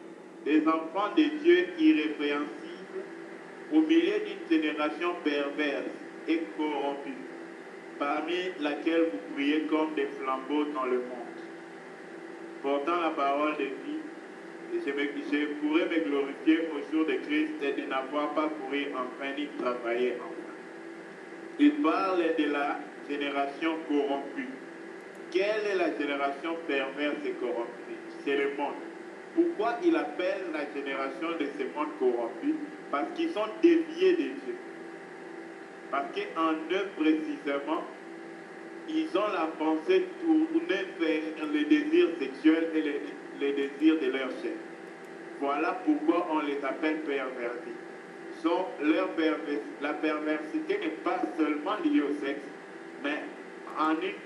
des enfants de Dieu irrépréhensibles, au milieu d'une génération perverse et corrompue, parmi laquelle vous brillez comme des flambeaux dans le monde. Portant la parole de vie, je pourrais me glorifier au jour de Christ et de n'avoir pas couru en vain ni travaillé en vain. Il parle de la génération corrompue. Quelle est la génération perverse et corrompue? C'est le monde. Pourquoi il appelle la génération de ce monde corrompu? Parce qu'ils sont déviés de Dieu. Parce qu'en eux précisément, ils ont la pensée tournée vers le désir sexuel et les désirs de leur chair. Voilà pourquoi on les appelle pervertis. La perversité n'est pas seulement liée au sexe, mais en une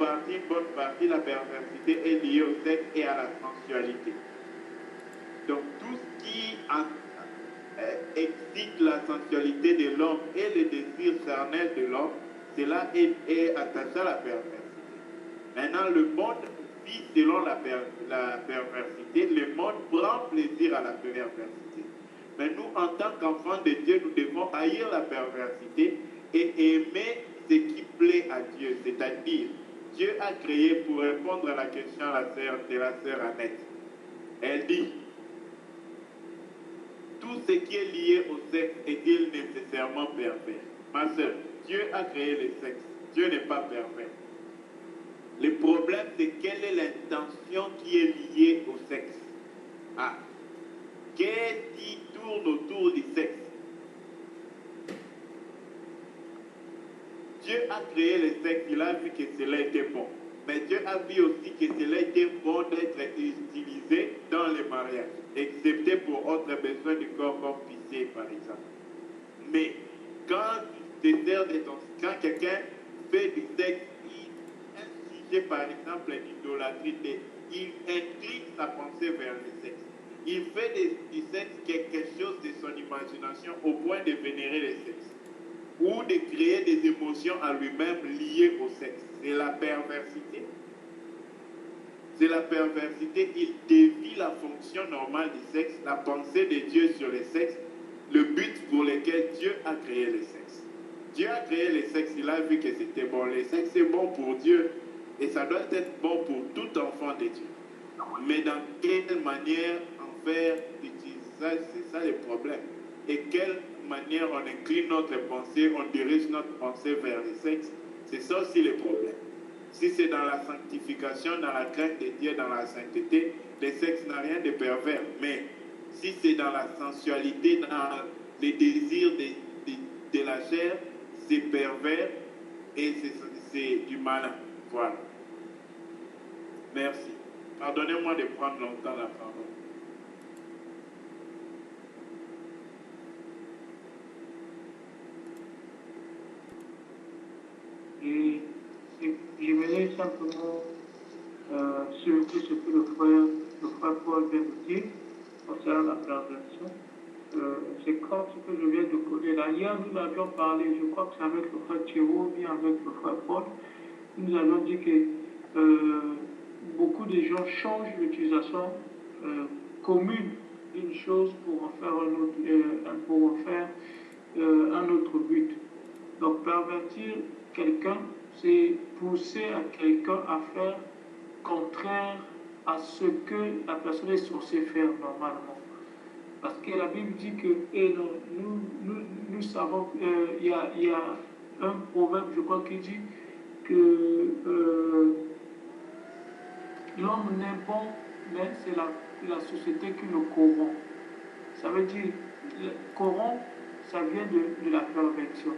bonne partie, la perversité est liée au sexe et à la sensualité. Donc tout ce qui excite la sensualité de l'homme et le désir charnel de l'homme, cela est attaché à la perversité. Maintenant, le monde vit selon la perversité, le monde prend plaisir à la perversité. Mais nous, en tant qu'enfants de Dieu, nous devons haïr la perversité et aimer ce qui plaît à Dieu. C'est-à-dire, Dieu a créé, pour répondre à la question de la sœur Annette, elle dit: tout ce qui est lié au sexe est-il nécessairement pervers? Ma sœur, Dieu a créé le sexe. Dieu n'est pas pervers. Le problème, c'est quelle est l'intention qui est liée au sexe. Ah, qu'est-ce qui tourne autour du sexe? Dieu a créé le sexe, il a vu que cela était bon. Mais Dieu a vu aussi que cela était bon d'être utilisé dans les mariages, excepté pour autres besoins du corps comme pisser par exemple. Mais quand tu te sers de quand quelqu'un fait du sexe, un sujet par exemple d'idolâtrie, il incline sa pensée vers le sexe. Il fait du sexe quelque chose de son imagination au point de vénérer le sexe ou de créer des émotions à lui-même liées au sexe. C'est la perversité. C'est la perversité. Il dévie la fonction normale du sexe, la pensée de Dieu sur le sexe, le but pour lequel Dieu a créé le sexe. Dieu a créé le sexe, il a vu que c'était bon. Le sexe est bon pour Dieu et ça doit être bon pour tout enfant de Dieu. Mais dans quelle manière en faire utiliser ça, c'est ça le problème. Et quelle manière on incline notre pensée, on dirige notre pensée vers le sexe, c'est ça aussi le problème. Si c'est dans la sanctification, dans la crainte de Dieu, dans la sainteté, le sexe n'a rien de pervers. Mais si c'est dans la sensualité, dans les désirs de la chair, c'est pervers et c'est du malin. Voilà. Merci. Pardonnez-moi de prendre longtemps la parole. Et j'aimerais simplement soulever ce que le frère Paul vient de dire concernant la perversion. C'est comme ce que je viens de coller là. Hier, nous avions parlé, je crois que c'est avec le frère Thierry, bien avec le frère Paul. Nous avions dit que beaucoup de gens changent l'utilisation commune d'une chose pour en faire un autre but. Donc, pervertir quelqu'un, c'est pousser à quelqu'un à faire contraire à ce que la personne est censée faire normalement. Parce que la Bible dit que, et non, nous savons, il y a un proverbe, je crois, qui dit que l'homme n'est bon, mais c'est la société qui le corrompt. Ça veut dire, corrompre, ça vient de la perversion.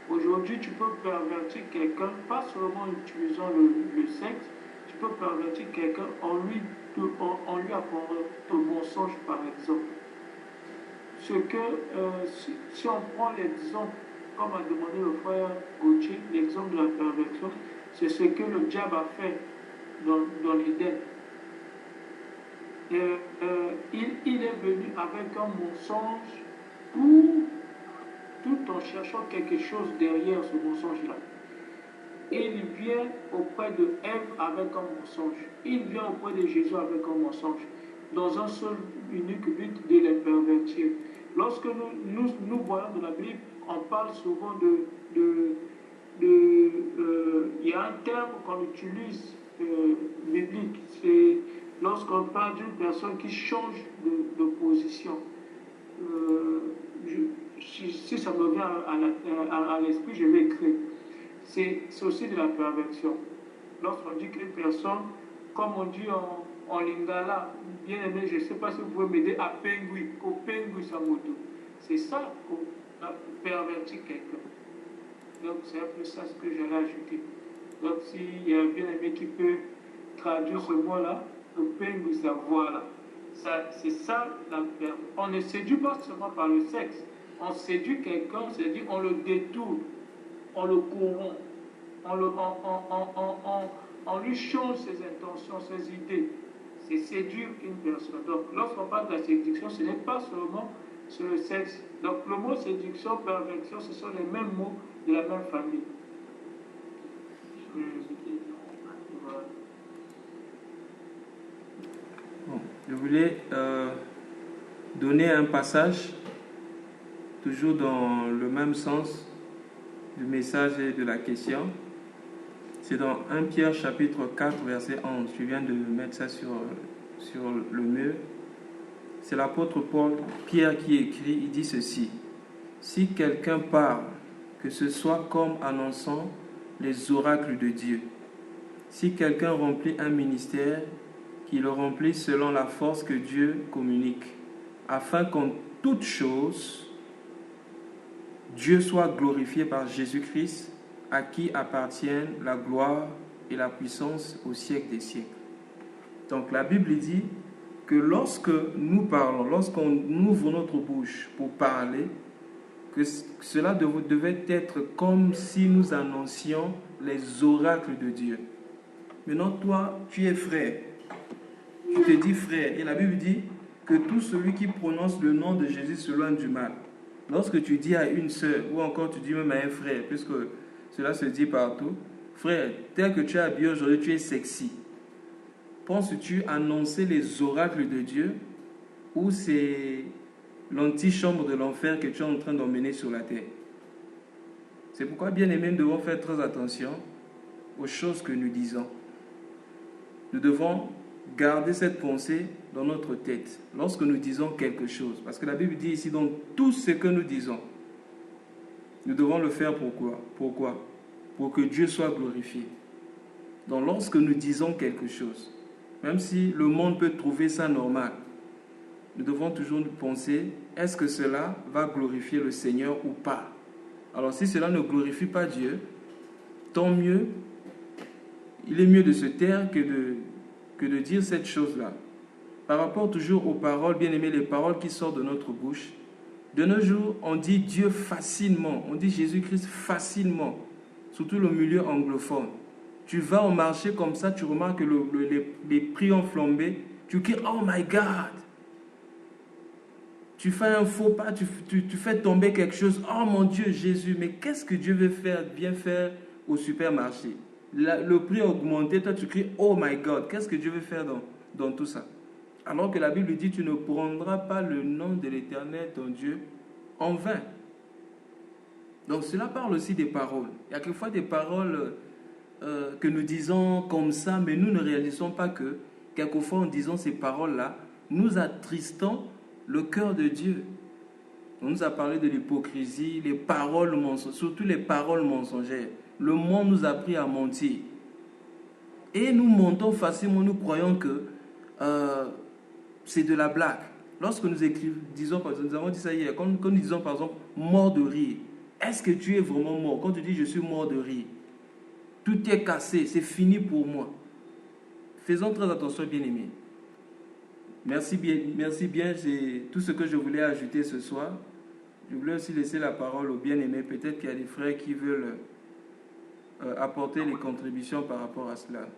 Aujourd'hui, tu peux pervertir quelqu'un, pas seulement en utilisant le sexe, tu peux pervertir quelqu'un en lui apportant un mensonge, par exemple. Si on prend l'exemple, comme a demandé le frère Gauthier, l'exemple de la perversion, c'est ce que le diable a fait dans l'Éden. Il est venu avec un mensonge tout en cherchant quelque chose derrière ce mensonge-là. Il vient auprès de Ève avec un mensonge. Il vient auprès de Jésus avec un mensonge. Dans un seul unique but de les pervertir. Lorsque nous voyons dans la Bible, on parle souvent il y a un terme qu'on utilise biblique, c'est lorsqu'on parle d'une personne qui change de position. Si ça me vient à l'esprit, je vais écrire. C'est aussi de la perversion. Lorsqu'on dit qu'une personne, comme on dit en lingala, bien aimé, je ne sais pas si vous pouvez m'aider, à pengui, au pengui samoto. C'est ça, pervertir quelqu'un. Donc c'est un peu ça ce que j'allais ajouter. Donc s'il y a un bien aimé qui peut traduire ce mot-là, au pengui sa voilà. C'est ça la perversion. On ne séduit pas seulement par le sexe. On séduit quelqu'un, c'est-à-dire on le détourne, on le corrompt, on lui change ses intentions, ses idées. C'est séduire une personne. Donc, lorsqu'on parle de la séduction, ce n'est pas seulement sur le sexe. Donc, le mot séduction, perversion, ce sont les mêmes mots de la même famille. Voilà. Bon, je voulais donner un passage, toujours dans le même sens du message et de la question. C'est dans 1 Pierre chapitre 4 verset 11. Je viens de mettre ça sur le mur. C'est l'apôtre Pierre qui écrit, il dit ceci. Si quelqu'un parle, que ce soit comme annonçant les oracles de Dieu. Si quelqu'un remplit un ministère, qu'il le remplisse selon la force que Dieu communique, afin qu'en toute chose, Dieu soit glorifié par Jésus-Christ, à qui appartiennent la gloire et la puissance au siècle des siècles. Donc la Bible dit que lorsque nous parlons, lorsqu'on ouvre notre bouche pour parler, que cela devait être comme si nous annoncions les oracles de Dieu. Maintenant, toi, tu es frère. Tu te dis frère. Et la Bible dit que tout celui qui prononce le nom de Jésus s'éloigne du mal. Lorsque tu dis à une sœur, ou encore tu dis même à un frère, puisque cela se dit partout, frère, tel que tu es habillé aujourd'hui, tu es sexy. Penses-tu annoncer les oracles de Dieu ou c'est l'antichambre de l'enfer que tu es en train d'emmener sur la terre? C'est pourquoi, bien aimés, nous devons faire très attention aux choses que nous disons. Nous devons garder cette pensée dans notre tête lorsque nous disons quelque chose. Parce que la Bible dit ici, donc, tout ce que nous disons, nous devons le faire pourquoi? Pourquoi? Pour que Dieu soit glorifié. Donc, lorsque nous disons quelque chose, même si le monde peut trouver ça normal, nous devons toujours penser, est-ce que cela va glorifier le Seigneur ou pas? Alors si cela ne glorifie pas Dieu, tant mieux, il est mieux de se taire que de dire cette chose-là. Par rapport toujours aux paroles, bien aimées, les paroles qui sortent de notre bouche, de nos jours, on dit Dieu facilement, on dit Jésus-Christ facilement, surtout le milieu anglophone. Tu vas au marché comme ça, tu remarques que les prix ont flambé. Tu cries, oh my God! Tu fais un faux pas, tu fais tomber quelque chose. Oh mon Dieu, Jésus, mais qu'est-ce que Dieu veut bien faire au supermarché? Le prix a augmenté, toi tu cries, oh my God! Qu'est-ce que Dieu veut faire dans tout ça? Alors que la Bible dit, tu ne prendras pas le nom de l'Éternel, ton Dieu, en vain. Donc cela parle aussi des paroles. Il y a quelquefois des paroles que nous disons comme ça, mais nous ne réalisons pas que, quelquefois en disant ces paroles-là, nous attristons le cœur de Dieu. On nous a parlé de l'hypocrisie, les paroles mensongères, surtout les paroles mensongères. Le monde nous a appris à mentir. Et nous mentons facilement, nous croyons que c'est de la blague. Lorsque nous disons, nous avons dit ça hier, quand nous disons par exemple mort de rire, est-ce que tu es vraiment mort? Quand tu dis je suis mort de rire, tout est cassé, c'est fini pour moi. Faisons très attention, bien-aimés. Merci bien, c'est tout ce que je voulais ajouter ce soir. Je voulais aussi laisser la parole aux bien-aimés. Peut-être qu'il y a des frères qui veulent apporter les contributions par rapport à cela.